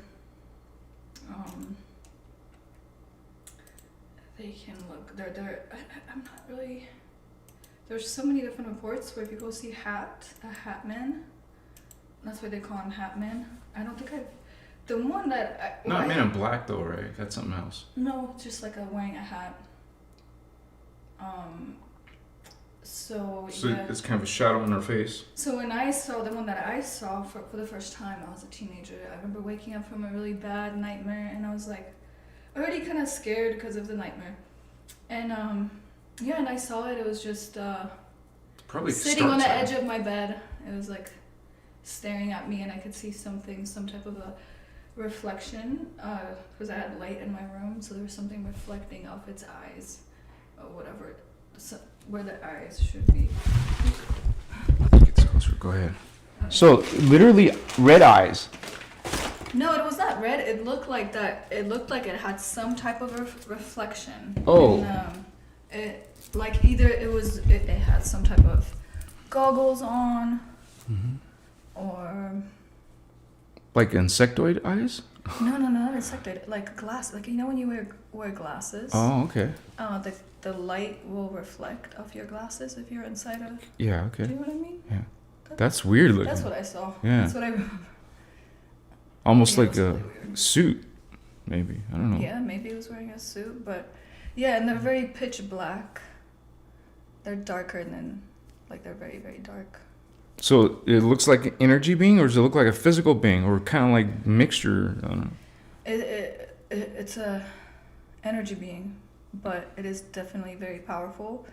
They can look. I'm not really there's so many different reports where people see a hat man. That's why they call him Hat Man. I don't think I've. The one that I. Not Men in Black though, right? That's something else. No, just like wearing a hat. So yeah. It's kind of a shadow in her face. So when I saw the one that I saw for the first time, I was a teenager. I remember waking up from a really bad nightmare, and I was like, already kind of scared because of the nightmare. And yeah, and I saw it. It was just probably sitting on the edge of my bed. It was like staring at me, and I could see some type of a reflection, because I had light in my room, so there was something reflecting off its eyes, or whatever, where the eyes should be. Get closer. Go ahead. So literally red eyes. No, it was not red. It looked like that. It looked like it had some type of reflection. Oh. And, it like either it had some type of goggles on, or Like insectoid eyes? no, not insectoid. Like glass. Like you know when you wear glasses. Oh, okay. The light will reflect off your glasses if you're inside of. Yeah, okay. Do you know what I mean? Yeah. That's weird looking. That's what I saw. Yeah. That's what I remember. Almost Yeah, like it was a really weird. suit, maybe. I don't know. Yeah, maybe he was wearing a suit, but yeah, and they're very pitch black. They're darker than, like they're very, very dark. So it looks like an energy being, or does it look like a physical being, or kind of like mixture? I don't know. It's a energy being, but it is definitely very powerful,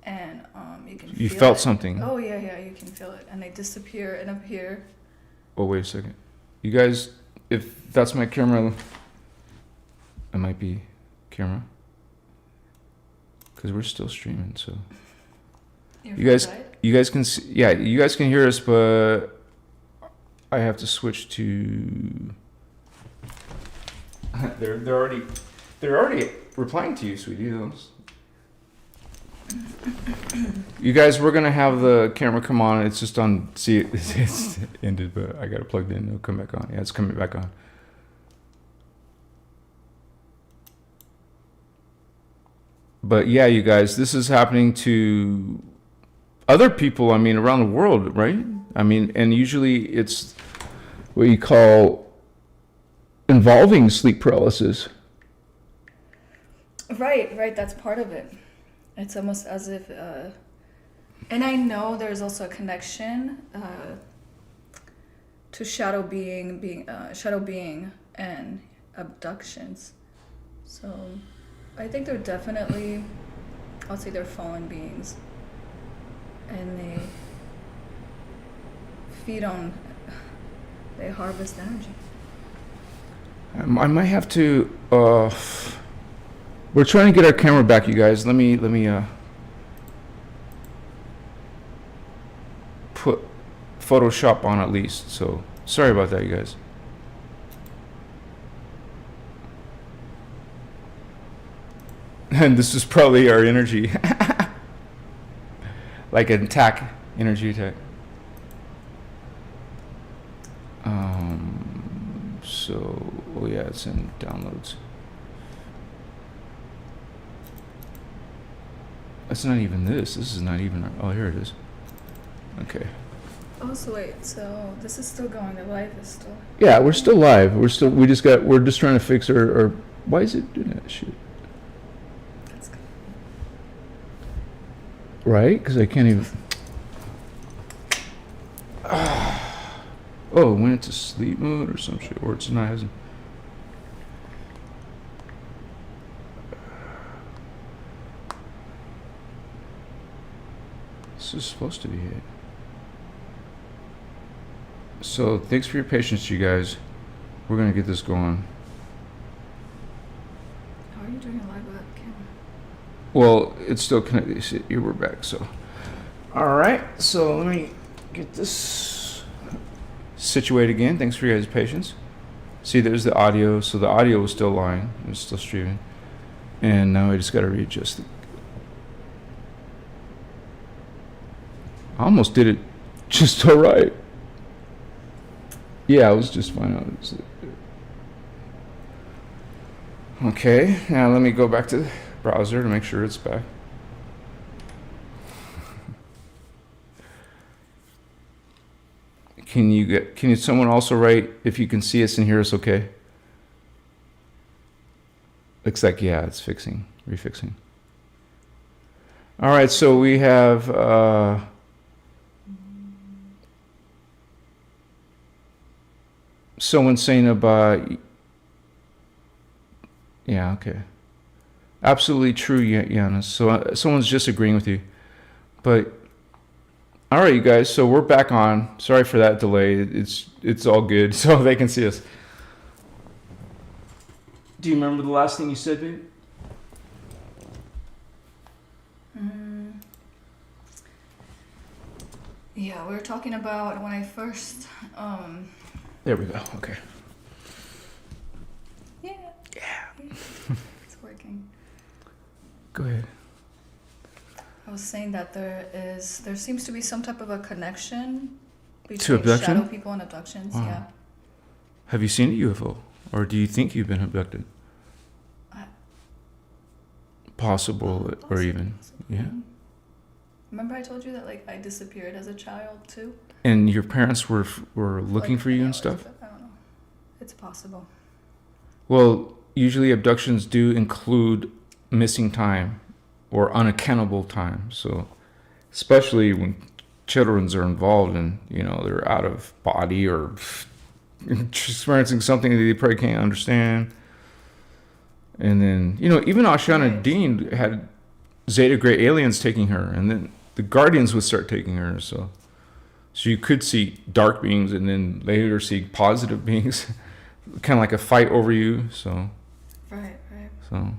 and you can. You feel felt it. something. Oh yeah, you can feel it, and they disappear and appear. Oh, wait a second. You guys, if that's my camera, it might be camera. Because we're still streaming, so. You guys can see, yeah, you guys can hear us, but I have to switch to. They're already replying to you, sweetie. Those. You guys, we're gonna have the camera come on. It's just on. See, it's ended, but I got it plugged in. It'll come back on. Yeah, it's coming back on. But yeah, you guys, this is happening to other people. I mean, around the world, right? I mean, and usually it's what you call involving sleep paralysis. Right. That's part of it. It's almost as if, and I know there's also a connection to shadow being and abductions. So, I think they're definitely, I'll say they're fallen beings, and they they harvest energy. I might have to. We're trying to get our camera back, you guys. Let me put Photoshop on at least. So sorry about that, you guys. And this is probably our energy, like an attack, energy attack. So, oh yeah, it's in downloads. That's not even this. This is not even. Oh, here it is. Okay. Oh, so wait. So this is still going. The live is still. Yeah, we're still live. We're just trying to fix our. Why is it doing that shit? That's good. Right? Because I can't even. Oh, it went into sleep mode or some shit, or it's not. Hasn't. This is supposed to be it. So, thanks for your patience, you guys. We're gonna get this going. How are you doing a live without camera? Well, it's still connected. See, here we're back. So, all right. So let me get this situated again. Thanks for your guys' patience. See, there's the audio. So the audio was still live. It was still streaming, and now I just got to readjust it. I almost did it just all right. Yeah, I was just fine. Okay, now let me go back to the browser to make sure it's back. Can someone also write if you can see us and hear us okay? Looks like, yeah, it's refixing. All right, so we have someone saying about, yeah, okay. Absolutely true, Giannis. So someone's just agreeing with you. But, all right, you guys, so we're back on. Sorry for that delay. It's all good, so they can see us. Do you remember the last thing you said, babe? Yeah, we were talking about when I first. There we go. Okay. Yeah. Yeah. It's working. Go ahead. I was saying that there seems to be some type of a connection To between abduction? shadow people and abductions. Wow. Yeah. Have you seen a UFO? Or do you think you've been abducted? Possible, or even. Yeah. Remember I told you that like I disappeared as a child too? And your parents were looking Like, for you yeah, and stuff? I don't know. It's possible. Well, usually abductions do include missing time or unaccountable time. So, especially when children are involved and, they're out of body or experiencing something that they probably can't understand. And then, even Ashana Right. Dean had Zeta Gray aliens taking her, and then the Guardians would start taking her. So you could see dark beings and then later see positive beings, kind of like a fight over you. So. Right. So.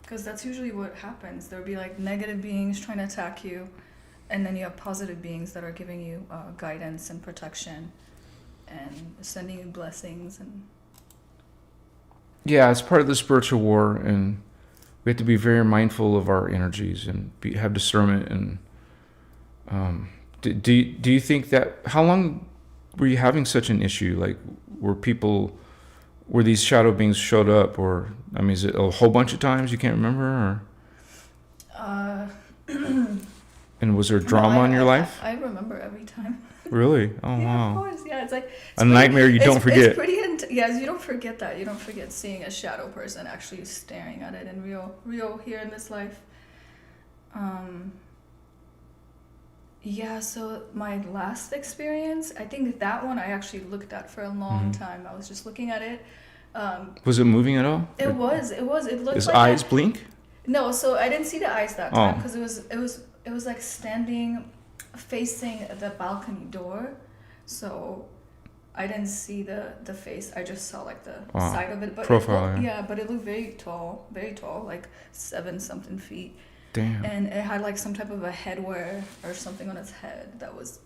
Because that's usually what happens. There would be like negative beings trying to attack you, and then you have positive beings that are giving you guidance and protection, and sending you blessings and. Yeah, it's part of the spiritual war, and we have to be very mindful of our energies and have discernment. And do you think that, how long were you having such an issue? Like, were these shadow beings showed up, or is it a whole bunch of times you can't remember, or? And was there drama in your life? I remember every time. Really? Oh, Yeah, wow. of course. Yeah, it's like A nightmare you don't forget. It's pretty. Yes, you don't forget that. You don't forget seeing a shadow person actually staring at it in real here in this life. Yeah. So my last experience, I think that one I actually looked at for a long time. I was just looking at it. Was it moving at all? It was. It looked. His like eyes blink? No, so I didn't see the eyes that time because it was like standing facing the balcony door, so I didn't see the face. I just saw like the side of it, but profile. But it looked very tall, like 7-something feet. Damn. And it had like some type of a headwear or something on its head that was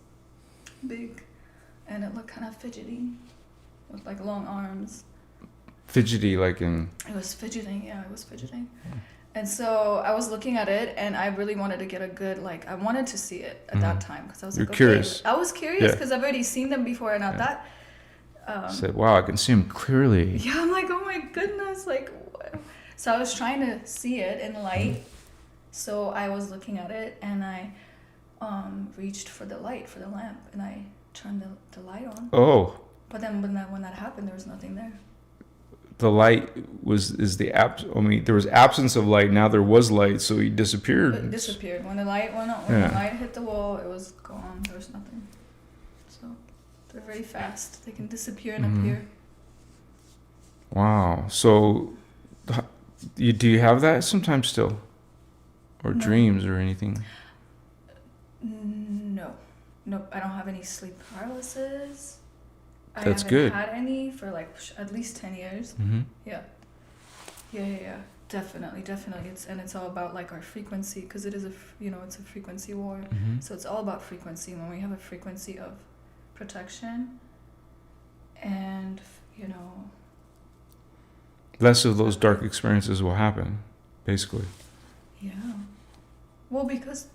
big, and it looked kind of fidgety, with like long arms. Fidgety, like in. It was fidgeting. Yeah, it was fidgeting. And so I was looking at it, and I really wanted to get a good, I wanted to see it at that time. Because I was curious. I was curious because I've already seen them before, and at that... said, wow, I can see him clearly. Yeah, I'm like, oh my goodness, what? So I was trying to see it in light. So I was looking at it, and I reached for the lamp, and I turned the light on. Oh. But then when that happened, there was nothing there. The light there was absence of light. Now there was light, so he disappeared. It disappeared. When the light went on, when the light hit the wall, it was gone. There was nothing. So they're very fast. They can disappear and appear. Wow. So do you have that sometimes still? Or dreams or anything? No. Nope. I don't have any sleep paralysis. That's good. I haven't had any for at least 10 years. Mm-hmm. Yeah. Definitely. It's all about our frequency, because it is it's a frequency war. Mm-hmm. So it's all about frequency. When we have a frequency of protection, and less of those dark experiences will happen, basically. Yeah. Well, because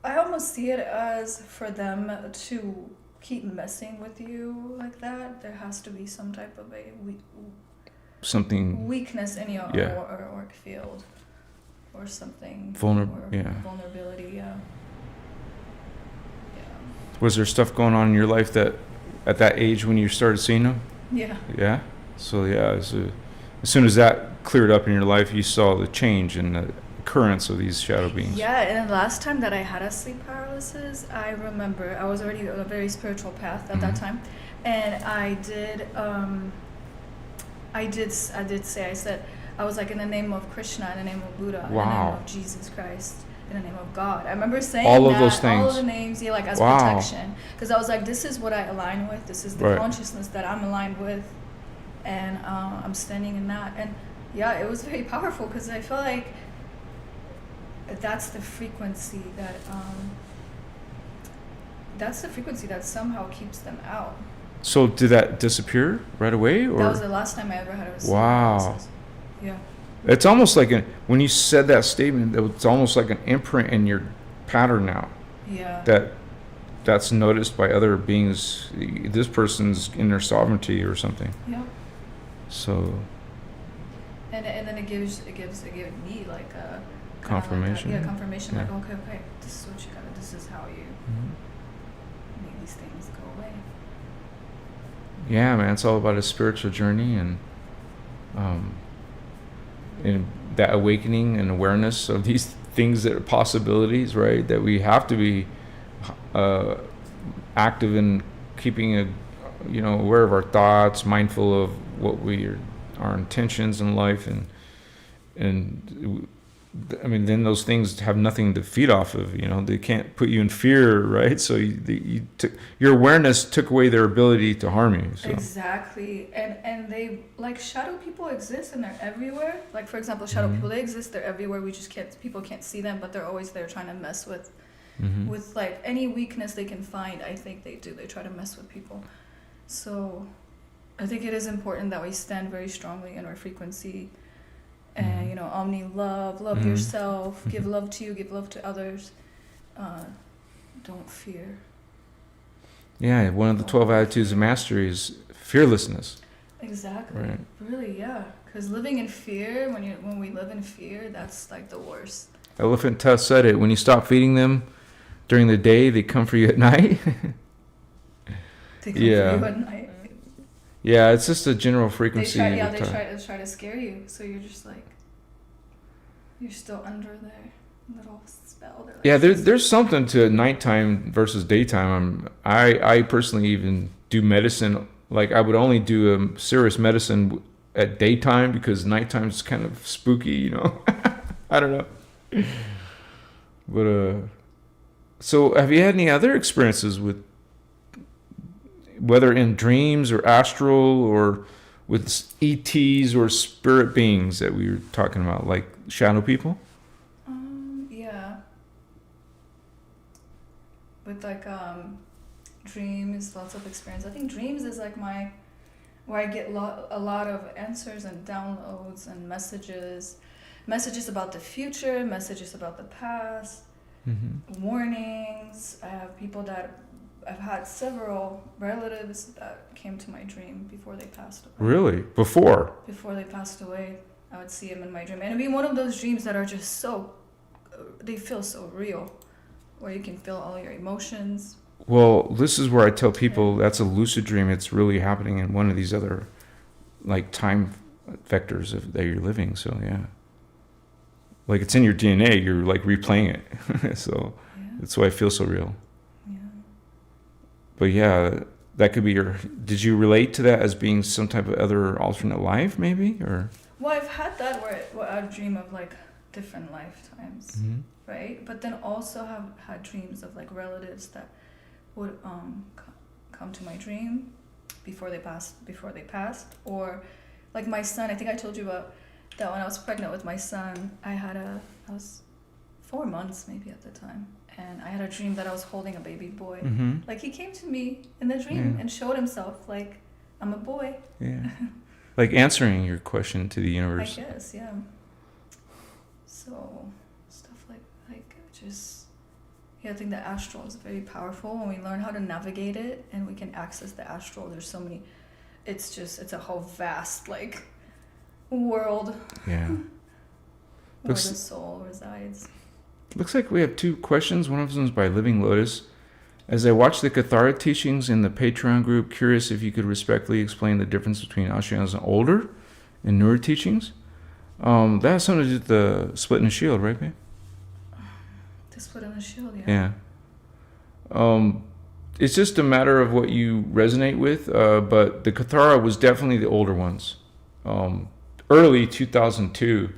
I almost see it as for them to keep messing with you like that, there has to be some type of a weakness in your auric field, or something. Vulnerability. Yeah. Was there stuff going on in your life that, at that age when you started seeing them? Yeah. Yeah. So yeah, as soon as that cleared up in your life, you saw the change in the occurrence of these shadow beings. Yeah, and the last time that I had a sleep paralysis, I remember I was already on a very spiritual path at that time, and I said I was like, in the name of Krishna, in the name of Buddha, in the name of Jesus Christ, in the name of God. I remember saying all of those things, all of the names, yeah, like as protection, because I was like, this is what I align with. This is the consciousness that I'm aligned with, and I'm standing in that. And yeah, it was very powerful because I feel like that's the frequency that somehow keeps them out. So did that disappear right away, or that was the last time I ever had a sleep paralysis. Yeah. It's almost like when you said that statement, it's almost like an imprint in your pattern now. Yeah. That's noticed by other beings. This person's inner sovereignty or something. Yeah. So. And then it gives me like a confirmation. Like confirmation. Yeah. Like okay, this is what you gotta. This is how you make these things go away. Yeah, man, it's all about a spiritual journey and that awakening and awareness of these things that are possibilities, right? That we have to be active in keeping aware of our thoughts, mindful of what our intentions in life, and I mean, then those things have nothing to feed off of. They can't put you in fear, right? So your awareness took away their ability to harm you. So. Exactly, and they like shadow people exist and they're everywhere. Like for example, shadow people, they exist. They're everywhere. We just people can't see them, but they're always there trying to mess with like any weakness they can find. I think they do. They try to mess with people. So, I think it is important that we stand very strongly in our frequency. And omni love yourself, give love to you, give love to others. Don't fear. Yeah, one of the 12 attitudes of mastery is fearlessness. Exactly. Right. Really, yeah. Because living in fear, when we live in fear, that's like the worst. Elephant Tusk said it. When you stop feeding them during the day, they come for you at night. They come for you at night. Yeah, it's just a general frequency. They try to scare you, so you're just like, you're still under their little spell. Like, yeah, there's something to nighttime versus daytime. I personally even do medicine. Like I would only do serious medicine at daytime because nighttime is kind of spooky, I don't know. But so have you had any other experiences with, whether in dreams or astral or with ETs or spirit beings that we were talking about, like shadow people? Yeah. With like dreams, lots of experience. I think dreams is like where I get a lot of answers and downloads and messages about the future, messages about the past, warnings. I have people that I've had several relatives that came to my dream before they passed away. Really? Before they passed away, I would see them in my dream. And it'd be one of those dreams that are just they feel so real, where you can feel all your emotions. Well, this is where I tell people that's a lucid dream. It's really happening in one of these other, like, time vectors that you're living. So, yeah. Like, it's in your DNA. You're, like, replaying it. So, that's why it feels so real. But yeah, that could be did you relate to that as being some type of other alternate life maybe, or? Well, I've had that where I dream of like different lifetimes, right? But then also have had dreams of like relatives that would come to my dream before they passed, or like my son. I think I told you about that when I was pregnant with my son. I was 4 months maybe at the time. And I had a dream that I was holding a baby boy. Like he came to me in the dream and showed himself like, I'm a boy. Yeah. Like answering your question to the universe. I guess, yeah. So stuff like just, I think the astral is very powerful when we learn how to navigate it and we can access the astral. There's so many, it's a whole vast like world. Yeah. Where the soul resides. Looks like we have 2 questions. One of them is by Living Lotus. As I watch the Cathara teachings in the Patreon group, curious if you could respectfully explain the difference between Ashrians and older and newer teachings. That has something to do with the split in the shield, right, babe? The split in the shield, yeah. Yeah. It's just a matter of what you resonate with, but the Cathara was definitely the older ones. Early 2002.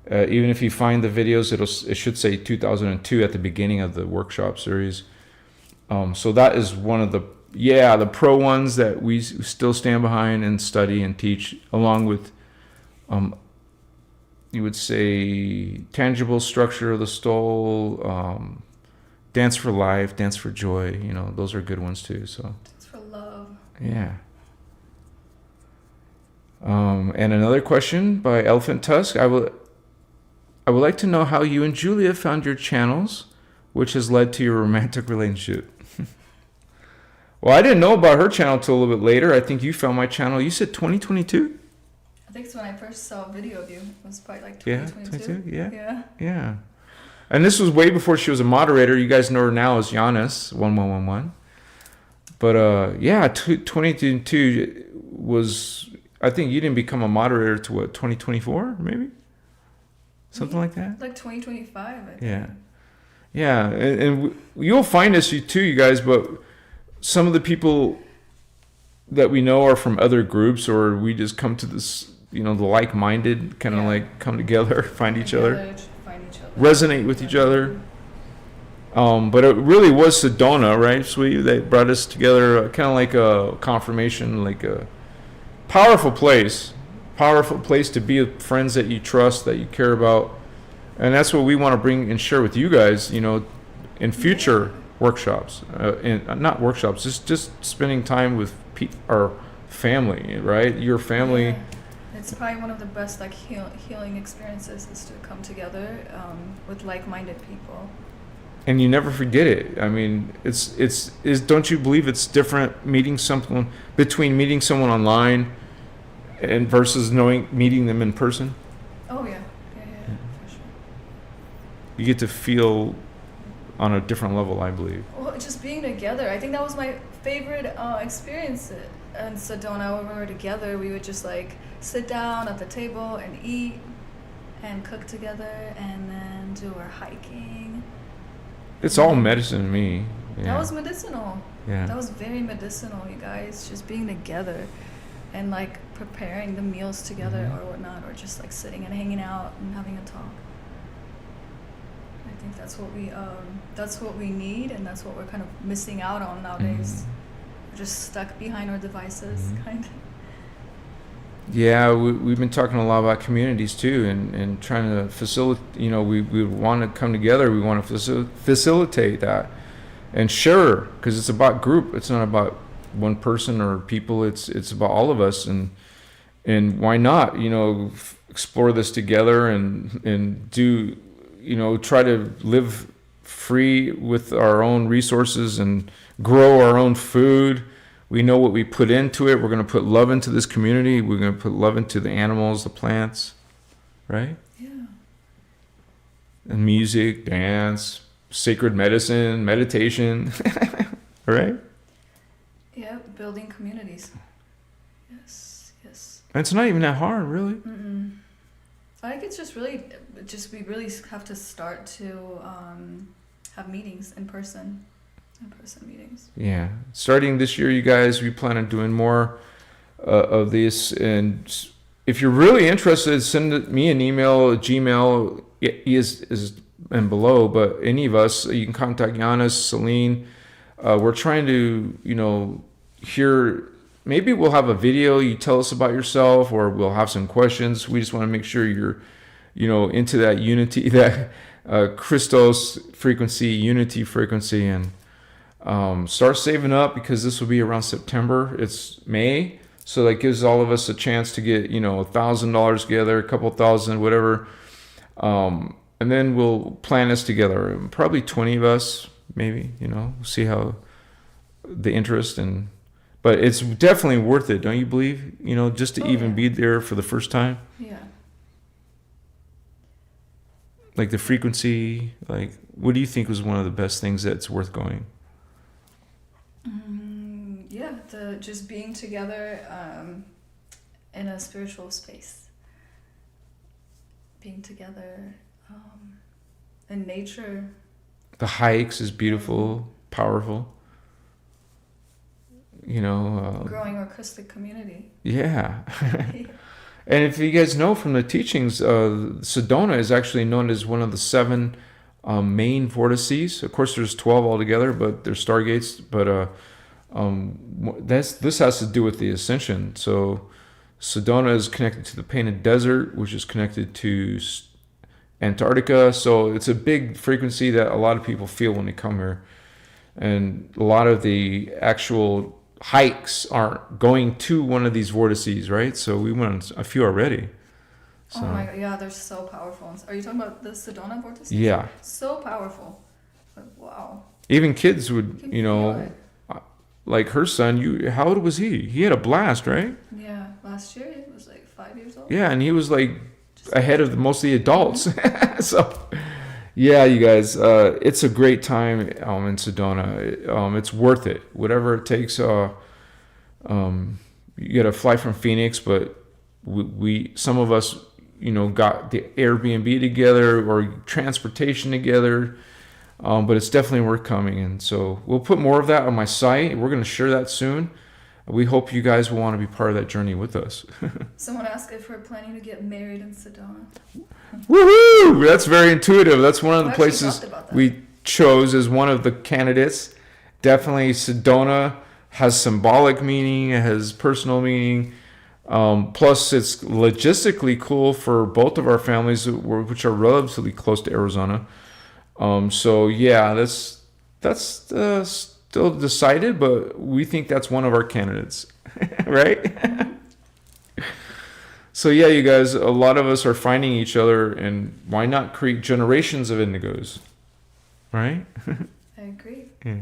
Even if you find the videos, it should say 2002 at the beginning of the workshop series. So that is one of the pro ones that we still stand behind and study and teach, along with, you would say, tangible structure of the stole, dance for life, dance for joy. You know, those are good ones too. So Dance for love. yeah. And another question by Elephant Tusk. I would like to know how you and Julia found your channels, which has led to your romantic relationship. Well, I didn't know about her channel till a little bit later. I think you found my channel. You said 2022? I think it's when I first saw a video of you. It was probably like Yeah, 2022. 22? Yeah. Yeah. Yeah. And this was way before she was a moderator. You guys know her now as Giannis1111. But yeah, 2022 was, I think you didn't become a moderator to what, 2024 maybe? Something like that? Like 2025, I think. Yeah. Yeah, and you'll find us too, you guys, but some of the people that we know are from other groups, or we just come to this, the like-minded, kind of like come together, find each other, resonate with each other. But it really was Sedona, right, Sweet, that brought us together, kind of like a confirmation, like a powerful place to be with friends that you trust, that you care about. And that's what we want to bring and share with you guys, in future workshops, not workshops, just spending time with our family, right? Your family. Yeah. It's probably one of the best healing experiences is to come together with like-minded people. And you never forget it. I mean, it's don't you believe it's different meeting someone online and versus meeting them in person? Oh yeah, for sure. You get to feel on a different level, I believe. Well, just being together. I think that was my favorite experience in Sedona. When we were together, we would just like sit down at the table and eat and cook together, and then do our hiking. It's all medicine to me. Yeah. That was medicinal. Yeah. That was very medicinal, you guys. Just being together and like preparing the meals together or whatnot, or just like sitting and hanging out and having a talk. I think that's what we need, and that's what we're kind of missing out on nowadays. We're just stuck behind our devices, kind of. Yeah, we've been talking a lot about communities too, and trying to facilitate. We want to come together. We want to facilitate that and share, because it's about group. It's not about one person or people. It's about all of us, and why not? Explore this together and do. Try to live free with our own resources and grow our own food. We know what we put into it. We're going to put love into this community. We're going to put love into the animals, the plants, right? Yeah. And music, dance, sacred medicine, meditation, right? Yeah, building communities. Yes. And it's not even that hard, really. I think it's we really have to start to have meetings in person meetings. Yeah. Starting this year, you guys, we plan on doing more of this. And if you're really interested, send me an email, Gmail is and below. But any of us, you can contact Giannis, Celine. We're trying to, hear. Maybe we'll have a video. You tell us about yourself, or we'll have some questions. We just want to make sure you're, into that unity, that Christos frequency, unity frequency, and start saving up, because this will be around September. It's May, so that gives all of us a chance to get $1,000 together, a couple thousand, whatever, and then we'll plan this together. Probably 20 of us, maybe. We'll see how the interest and. But it's definitely worth it, don't you believe? Just to even be there for the first time. Yeah. Like the frequency, what do you think was one of the best things that's worth going? Yeah, the just being together in a spiritual space. Being together in nature. The hikes is beautiful, powerful. You know. Growing artistic community. Yeah. And if you guys know from the teachings, Sedona is actually known as one of the 7 main vortices. Of course, there's 12 altogether, but there's stargates. But this has to do with the ascension. So Sedona is connected to the Painted Desert, which is connected to Antarctica. So it's a big frequency that a lot of people feel when they come here. And a lot of the actual hikes aren't going to one of these vortices, right? So we went on a few already. So. Oh my god, yeah, they're so powerful. Are you talking about the Sedona vortices? Yeah. So powerful. Like, wow. Even kids would, you know, like her son, how old was he? He had a blast, right? Yeah, last year he was like 5 years old. Yeah, and he was like ahead of most of the adults. So, yeah, you guys, it's a great time in Sedona. It's worth it. Whatever it takes. You got to fly from Phoenix, but we some of us, you know, got the Airbnb together or transportation together. But it's definitely worth coming. And so we'll put more of that on my site. We're going to share that soon. We hope you guys will want to be part of that journey with us. Someone asked if we're planning to get married in Sedona. Woohoo! That's very intuitive. That's one of the We places we chose as one of the candidates. Definitely Sedona has symbolic meaning. It has personal meaning. Plus, it's logistically cool for both of our families, which are relatively close to Arizona. So yeah, that's still decided, but we think that's one of our candidates, right? So yeah, you guys, a lot of us are finding each other, and why not create generations of indigos, right? I agree. Yeah.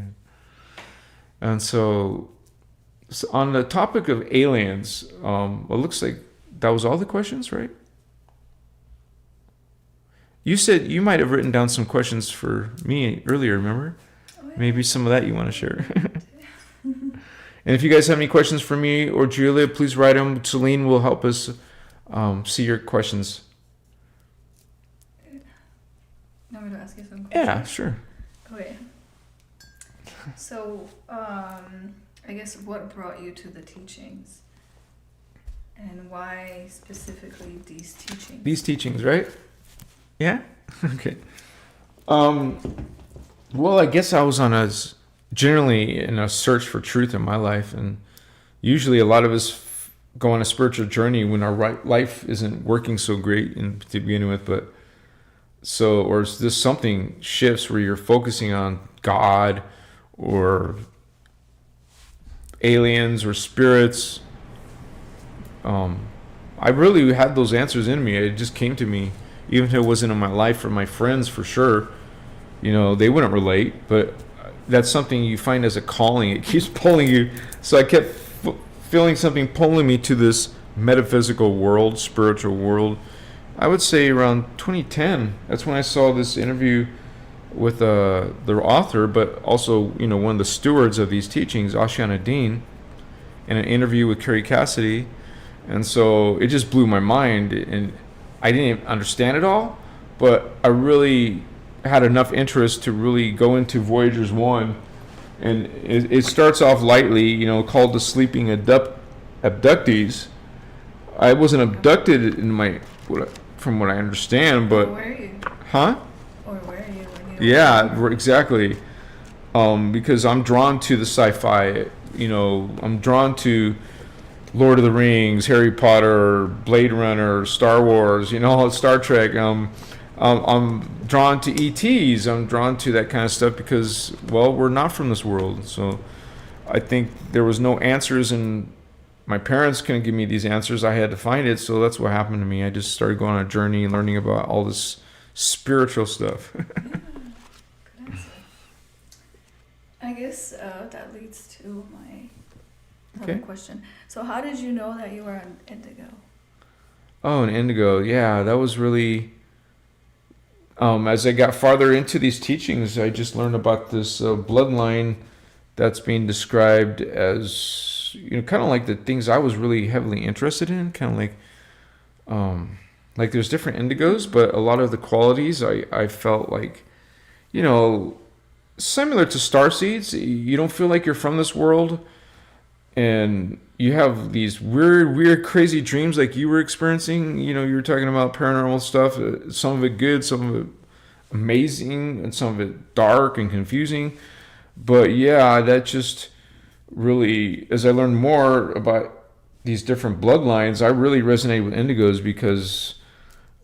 And so on the topic of aliens, it looks like that was all the questions, right? You said you might have written down some questions for me earlier, remember? Oh, yeah. Maybe some of that you want to share. And if you guys have any questions for me or Julia, please write them. Celine will help us see your questions. You want me to ask you some questions? Yeah, sure. Okay. So, I guess what brought you to the teachings? And why specifically these teachings? These teachings, right? Yeah? Okay. Well, I guess I was generally in a search for truth in my life, and usually a lot of us go on a spiritual journey when our life isn't working so great to begin with, or this something shifts where you're focusing on God or aliens or spirits. I really had those answers in me. It just came to me. Even if it wasn't in my life or my friends, for sure, you know, they wouldn't relate, but that's something you find as a calling. It keeps pulling you. So I kept feeling something pulling me to this metaphysical world, spiritual world. I would say around 2010. That's when I saw this interview with the author, but also, you know, one of the stewards of these teachings, Ashiana Dean, in an interview with Carrie Cassidy. And so it just blew my mind, and I didn't even understand it all, but I really had enough interest to really go into Voyagers 1. And it starts off lightly, you know, called the sleeping abductees. I wasn't abducted from what I understand, but... Or were you? Huh? Or were you when you... Yeah, exactly. Because I'm drawn to the sci-fi, you know, I'm drawn to Lord of the Rings, Harry Potter, Blade Runner, Star Wars, you know, Star Trek. I'm drawn to ETs. I'm drawn to that kind of stuff because, well, we're not from this world. So I think there was no answers, and my parents couldn't give me these answers. I had to find it. So that's what happened to me. I just started going on a journey and learning about all this spiritual stuff. Yeah, good answer. I guess that leads to my other question. So how did you know that you were an indigo? Oh, an indigo. Yeah, that was really... as I got farther into these teachings, I just learned about this bloodline that's being described as, kind of like the things I was really heavily interested in, kind of like there's different indigos, but a lot of the qualities I felt like, similar to starseeds. You don't feel like you're from this world, and you have these weird, crazy dreams like you were experiencing. You were talking about paranormal stuff, some of it good, some of it amazing, and some of it dark and confusing. But yeah, that just really, as I learned more about these different bloodlines, I really resonated with indigos because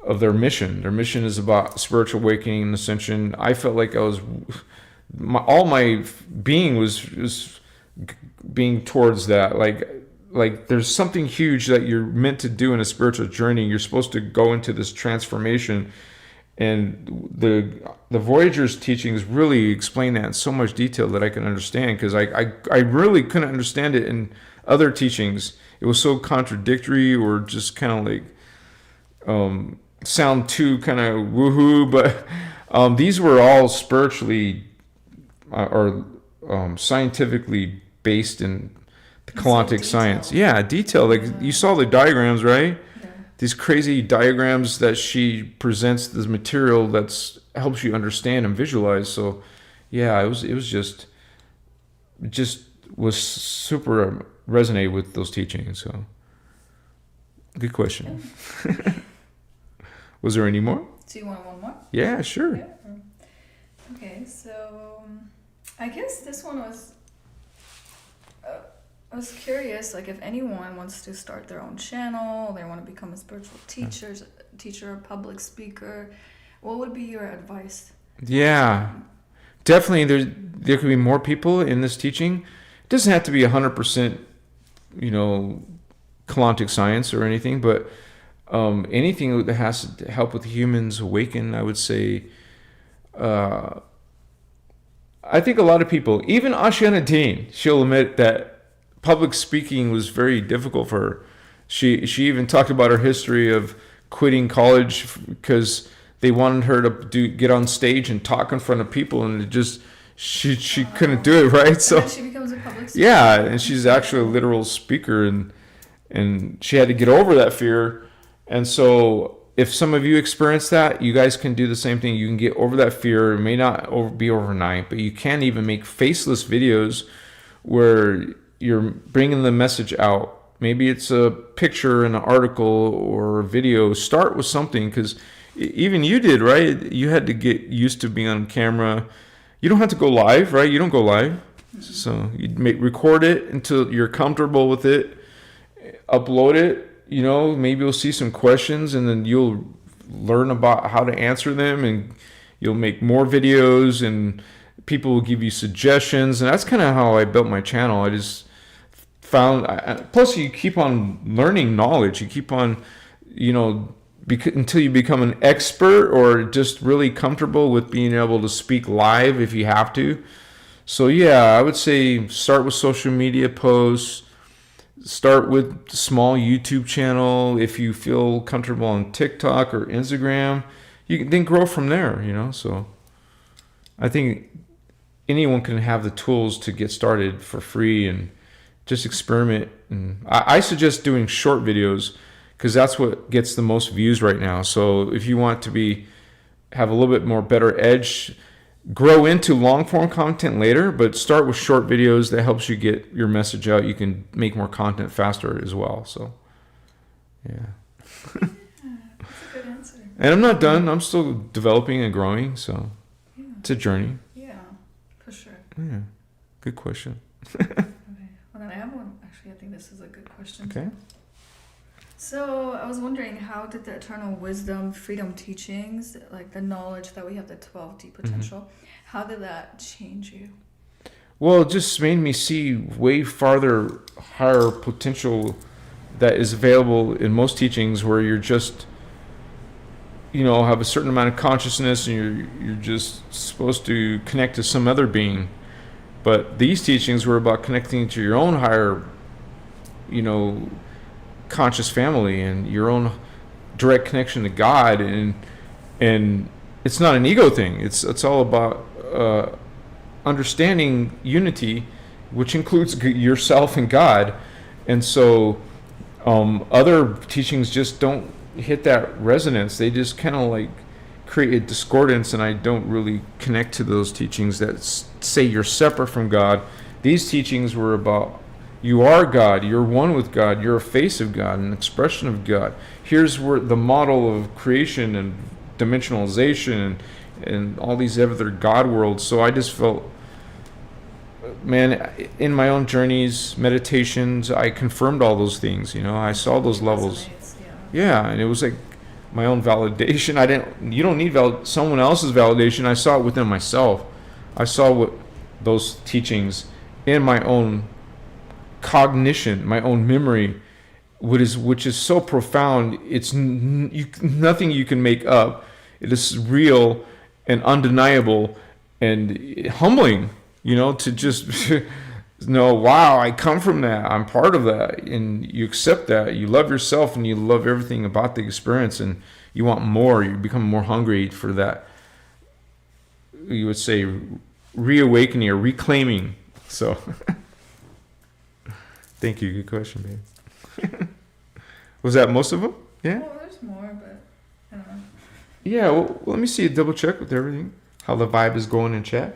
of their mission. Their mission is about spiritual awakening and ascension. I felt like I was, all my being was being towards that. Like there's something huge that you're meant to do in a spiritual journey. You're supposed to go into this transformation. And the Voyager's teachings really explain that in so much detail that I can understand, because I really couldn't understand it in other teachings. It was so contradictory, or just kind of like sound too kind of woohoo. But these were all spiritually or scientifically based in the Kalantic science. Yeah, detail. Like you saw the diagrams, right? These crazy diagrams that she presents, this material that's helps you understand and visualize. So yeah, it was just was super resonate with those teachings. So good question. Was there any more? Do you want one more? Yeah, sure. Yeah. Okay, so I guess this one was I was curious, like if anyone wants to start their own channel, they want to become a spiritual teacher, public speaker, what would be your advice? Yeah, definitely. There could be more people in this teaching. It doesn't have to be 100%, Kalantic science or anything, but anything that has to help with humans awaken, I would say. I think a lot of people, even Ashiana Dean, she'll admit that public speaking was very difficult for her. She even talked about her history of quitting college because they wanted her to get on stage and talk in front of people, and it just she couldn't do it, right? So and then she becomes a public speaker. Yeah, and she's actually a literal speaker, and she had to get over that fear. And so if some of you experience that, you guys can do the same thing. You can get over that fear. It may not be overnight, but you can even make faceless videos where you're bringing the message out. Maybe it's a picture in an article or a video. Start with something, because even you did, right? You had to get used to being on camera. You don't have to go live, right? You don't go live. Mm-hmm. So you record it until you're comfortable with it. Upload it. Maybe you'll see some questions, and then you'll learn about how to answer them, and you'll make more videos, and people will give you suggestions. And that's kind of how I built my channel. I just found, plus you keep on learning knowledge. You keep on, until you become an expert or just really comfortable with being able to speak live if you have to. So yeah, I would say start with social media posts. Start with small YouTube channel. If you feel comfortable on TikTok or Instagram, you can then grow from there, So I think anyone can have the tools to get started for free and just experiment. And I suggest doing short videos, because that's what gets the most views right now. So if you want to have a little bit more better edge, grow into long form content later, but start with short videos. That helps you get your message out. You can make more content faster as well. So yeah. That's a good answer. And I'm not done. I'm still developing and growing. So yeah. It's a journey. Yeah, for sure. Yeah. Good question. Okay. Well, then I have one. Actually, I think this is a good question. Okay. So I was wondering, how did the eternal wisdom, freedom teachings, like the knowledge that we have the 12D potential, how did that change you? Well, it just made me see way farther, higher potential that is available in most teachings, where you're just, have a certain amount of consciousness, and you're just supposed to connect to some other being. But these teachings were about connecting to your own higher, conscious family and your own direct connection to God, and it's not an ego thing. It's all about understanding unity which includes yourself and God. And so other teachings just don't hit that resonance. They just kind of like create a discordance, and I don't really connect to those teachings that say you're separate from God. These teachings were about you are God, you're one with God, you're a face of God, an expression of God. Here's where the model of creation and dimensionalization and all these other God worlds. So I just felt, man, in my own journeys, meditations, I confirmed all those things. I saw those levels. Resonates, Yeah, and it was like my own validation. You don't need someone else's validation. I saw it within myself. I saw what those teachings in my own cognition, my own memory, which is so profound. It's nothing you can make up. It is real and undeniable and humbling, to just know, wow, I come from that. I'm part of that. And you accept that. You love yourself and you love everything about the experience, and you want more. You become more hungry for that, you would say, reawakening or reclaiming. So thank you. Good question, babe. Was that most of them? Yeah? Well, there's more, but I don't know. Yeah, well, let me see, double check with everything. How the vibe is going in chat.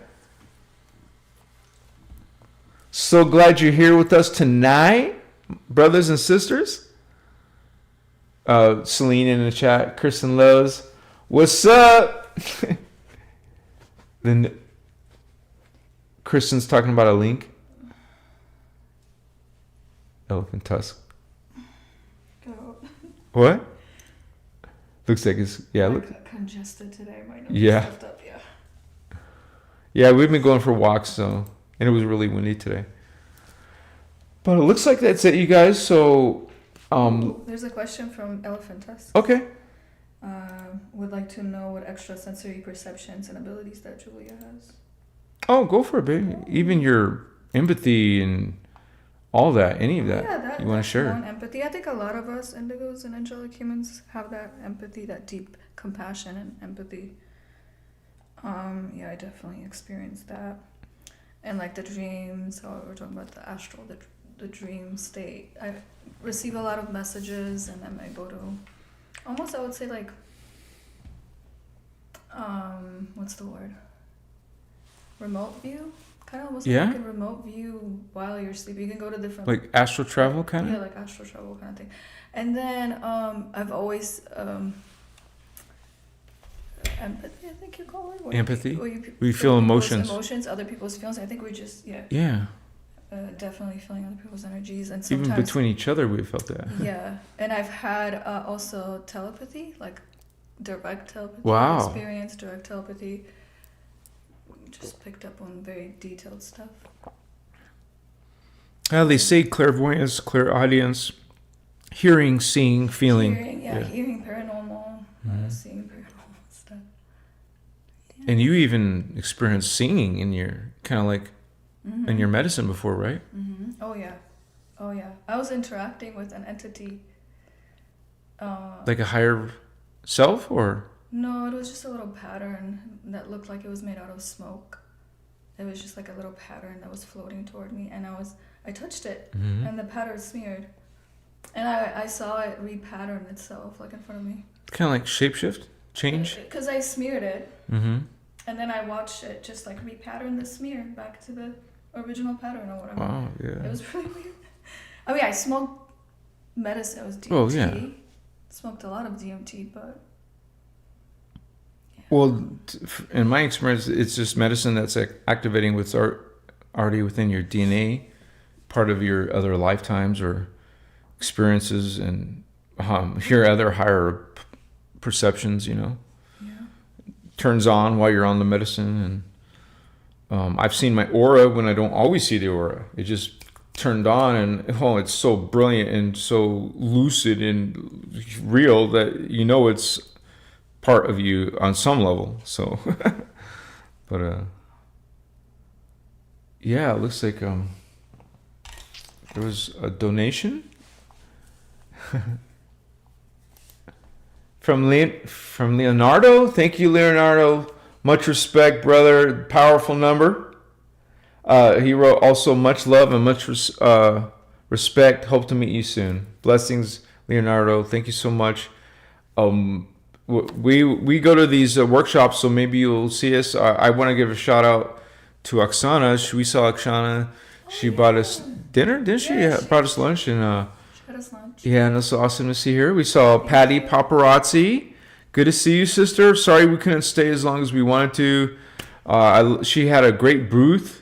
So glad you're here with us tonight, brothers and sisters. Celine in the chat. Kristen Lowe's. What's up? Then Kristen's talking about a link. Elephant tusk. Go. What? Looks like it's Look congested today. My nose Yeah. is up. Yeah. Yeah, we've been going for walks, and it was really windy today. But it looks like that's it, you guys. So, There's a question from Elephant Tusk. okay. Would like to know what extrasensory perceptions and abilities that Julia has. Oh, go for it, baby. Even your empathy and all that, any of that, you want to share. One, empathy. I think a lot of us indigos and angelic humans have that empathy, that deep compassion and empathy. Yeah, I definitely experienced that. And like the dreams, or we're talking about the astral, the dream state. I receive a lot of messages, and I'm able to almost, I would say, like, what's the word? Remote view? Kind of almost like a remote view while you're sleeping. You can go to different... Like astral travel kind of? Yeah, like astral travel kind of thing. And then I've always... empathy, I think you call it. Empathy? We feel emotions. Emotions, other people's feelings. I think we just, Yeah. Definitely feeling other people's energies. And sometimes... Even between each other, we felt that. Yeah. And I've had also telepathy, like direct telepathy. Wow. Experience, direct telepathy. Just picked up on very detailed stuff. They say clairvoyance, clairaudience, hearing, seeing, feeling. Hearing paranormal, seeing paranormal stuff. Yeah. And you even experienced singing in your, kind of like, in your medicine before, right? Mm-hmm. Oh, yeah. I was interacting with an entity. Like a higher self, or? No, it was just a little pattern that looked like it was made out of smoke. It was just like a little pattern that was floating toward me, and I touched it, and the pattern smeared, and I saw it repattern itself like in front of me. Kind of like shapeshift, change. Because I smeared it, and then I watched it just like repattern the smear back to the original pattern or whatever. Wow, yeah. It was really weird. I mean, I smoked medicine. It was DMT. Oh yeah. Smoked a lot of DMT, but. Well, in my experience, it's just medicine that's activating what's already within your DNA, part of your other lifetimes or experiences, and your other higher perceptions, Yeah. Turns on while you're on the medicine. And I've seen my aura when I don't always see the aura. It just turned on, and it's so brilliant and so lucid and real that it's part of you on some level. So but yeah, it looks like there was a donation from Leonardo. Thank you, Leonardo. Much respect, brother. Powerful number. He wrote also much love and much respect. Hope to meet you soon. Blessings, Leonardo. Thank you so much. We go to these workshops, so maybe you'll see us. I want to give a shout out to Oksana. We saw Oksana. She bought us dinner, didn't she? Yeah, Yeah, brought us lunch, and She got us lunch. yeah, and it's awesome to see her. We saw Patty Paparazzi. Good to see you, sister. Sorry we couldn't stay as long as we wanted to. She had a great booth.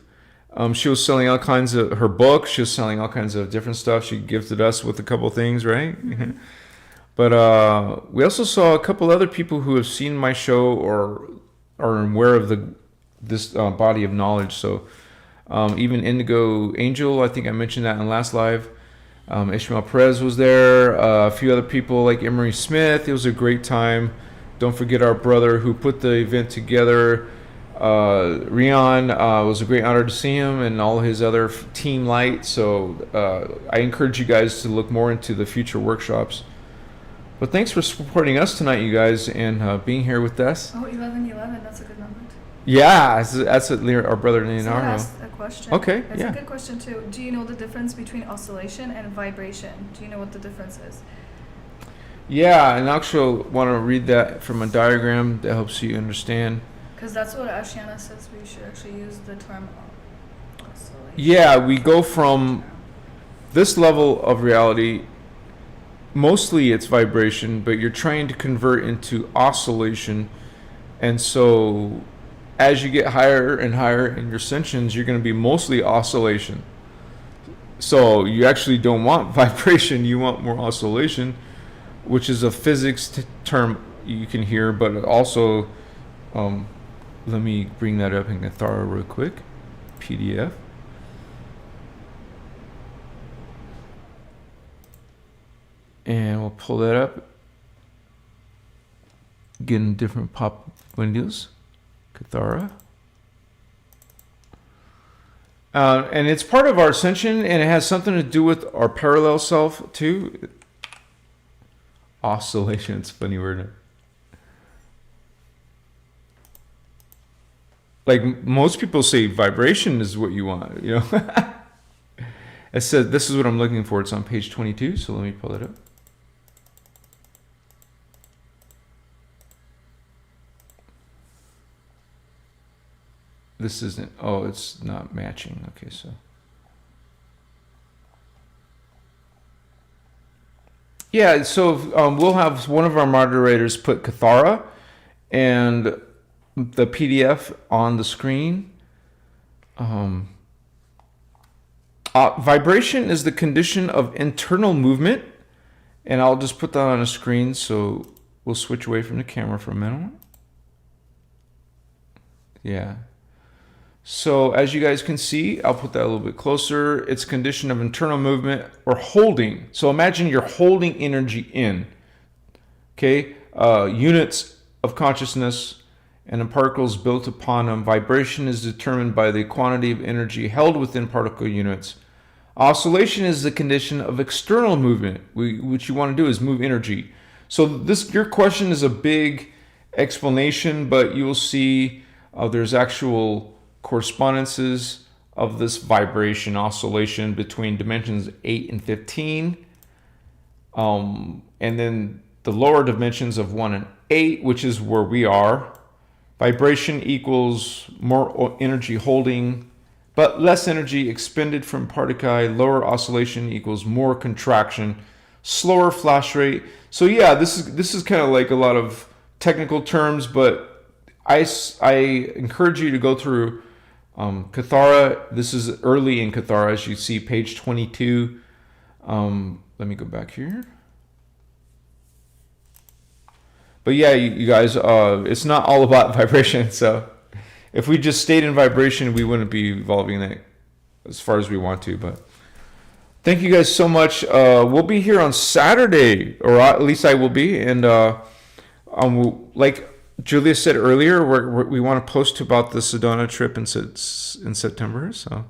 She was selling all kinds of her book. She was selling all kinds of different stuff. She gifted us with a couple things, right? But we also saw a couple other people who have seen my show or are aware of this body of knowledge. So even Indigo Angel, I think I mentioned that in the last live. Ishmael Perez was there. A few other people like Emery Smith. It was a great time. Don't forget our brother who put the event together. Rion, was a great honor to see him and all his other team light. So I encourage you guys to look more into the future workshops. But thanks for supporting us tonight, you guys, and being here with us. Oh, 1111, that's a good number. Yeah, that's what our brother Someone Leonardo. asked a question. Okay, It's yeah. a good question too. Do you know the difference between oscillation and vibration? Do you know what the difference is? Yeah, and actually want to read that from a diagram that helps you understand. Because that's what Ashiana says we should actually use the term oscillation. Yeah, we go from this level of reality, mostly it's vibration, but you're trying to convert into oscillation. And so as you get higher and higher in your ascensions, you're going to be mostly oscillation. So you actually don't want vibration, you want more oscillation, which is a physics term you can hear, but also, let me bring that up in Cathara real quick, PDF. And we'll pull that up. Getting different pop windows. Cathara. And it's part of our ascension, and it has something to do with our parallel self too. Oscillation, it's a funny word. Like most people say vibration is what you want, you know. It said, this is what I'm looking for. It's on page 22, so let me pull it up. This isn't, oh, it's not matching. Okay, so. Yeah, so we'll have one of our moderators put Cathara and the PDF on the screen. Vibration is the condition of internal movement, and I'll just put that on a screen, so we'll switch away from the camera for a minute. Yeah. So as you guys can see, I'll put that a little bit closer. It's a condition of internal movement or holding. So imagine you're holding energy in. Okay, units of consciousness and the particles built upon them. Vibration is determined by the quantity of energy held within particle units. Oscillation is the condition of external movement. What you want to do is move energy. So your question is a big explanation, but you will see there's actual correspondences of this vibration oscillation between dimensions 8 and 15. And then the lower dimensions of 1 and 8, which is where we are. Vibration equals more energy holding, but less energy expended from particuli. Lower oscillation equals more contraction, slower flash rate. So yeah, this is kind of like a lot of technical terms, but I encourage you to go through Cathara. This is early in Cathara, as you see, page 22. Let me go back here. But yeah, you guys, it's not all about vibration. So if we just stayed in vibration, we wouldn't be evolving that as far as we want to. But thank you guys so much. We'll be here on Saturday, or at least I will be. And like Julia said earlier, we want to post about the Sedona trip in September. So,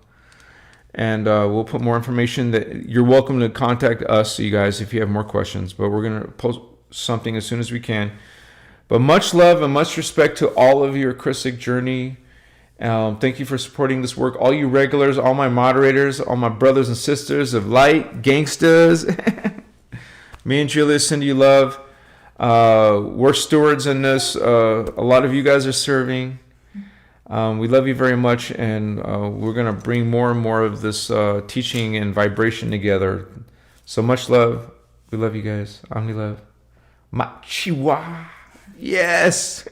and we'll put more information. That you're welcome to contact us, you guys, if you have more questions. But we're gonna post something as soon as we can. But much love and much respect to all of your Christic journey, Thank you for supporting this work. All you regulars, all my moderators, all my brothers and sisters of light, gangsters. Me and Julia send you love. We're stewards in this. A lot of you guys are serving. We love you very much, and we're going to bring more and more of this teaching and vibration together. So much love. We love you guys. Omni love. Machiwa. Yes.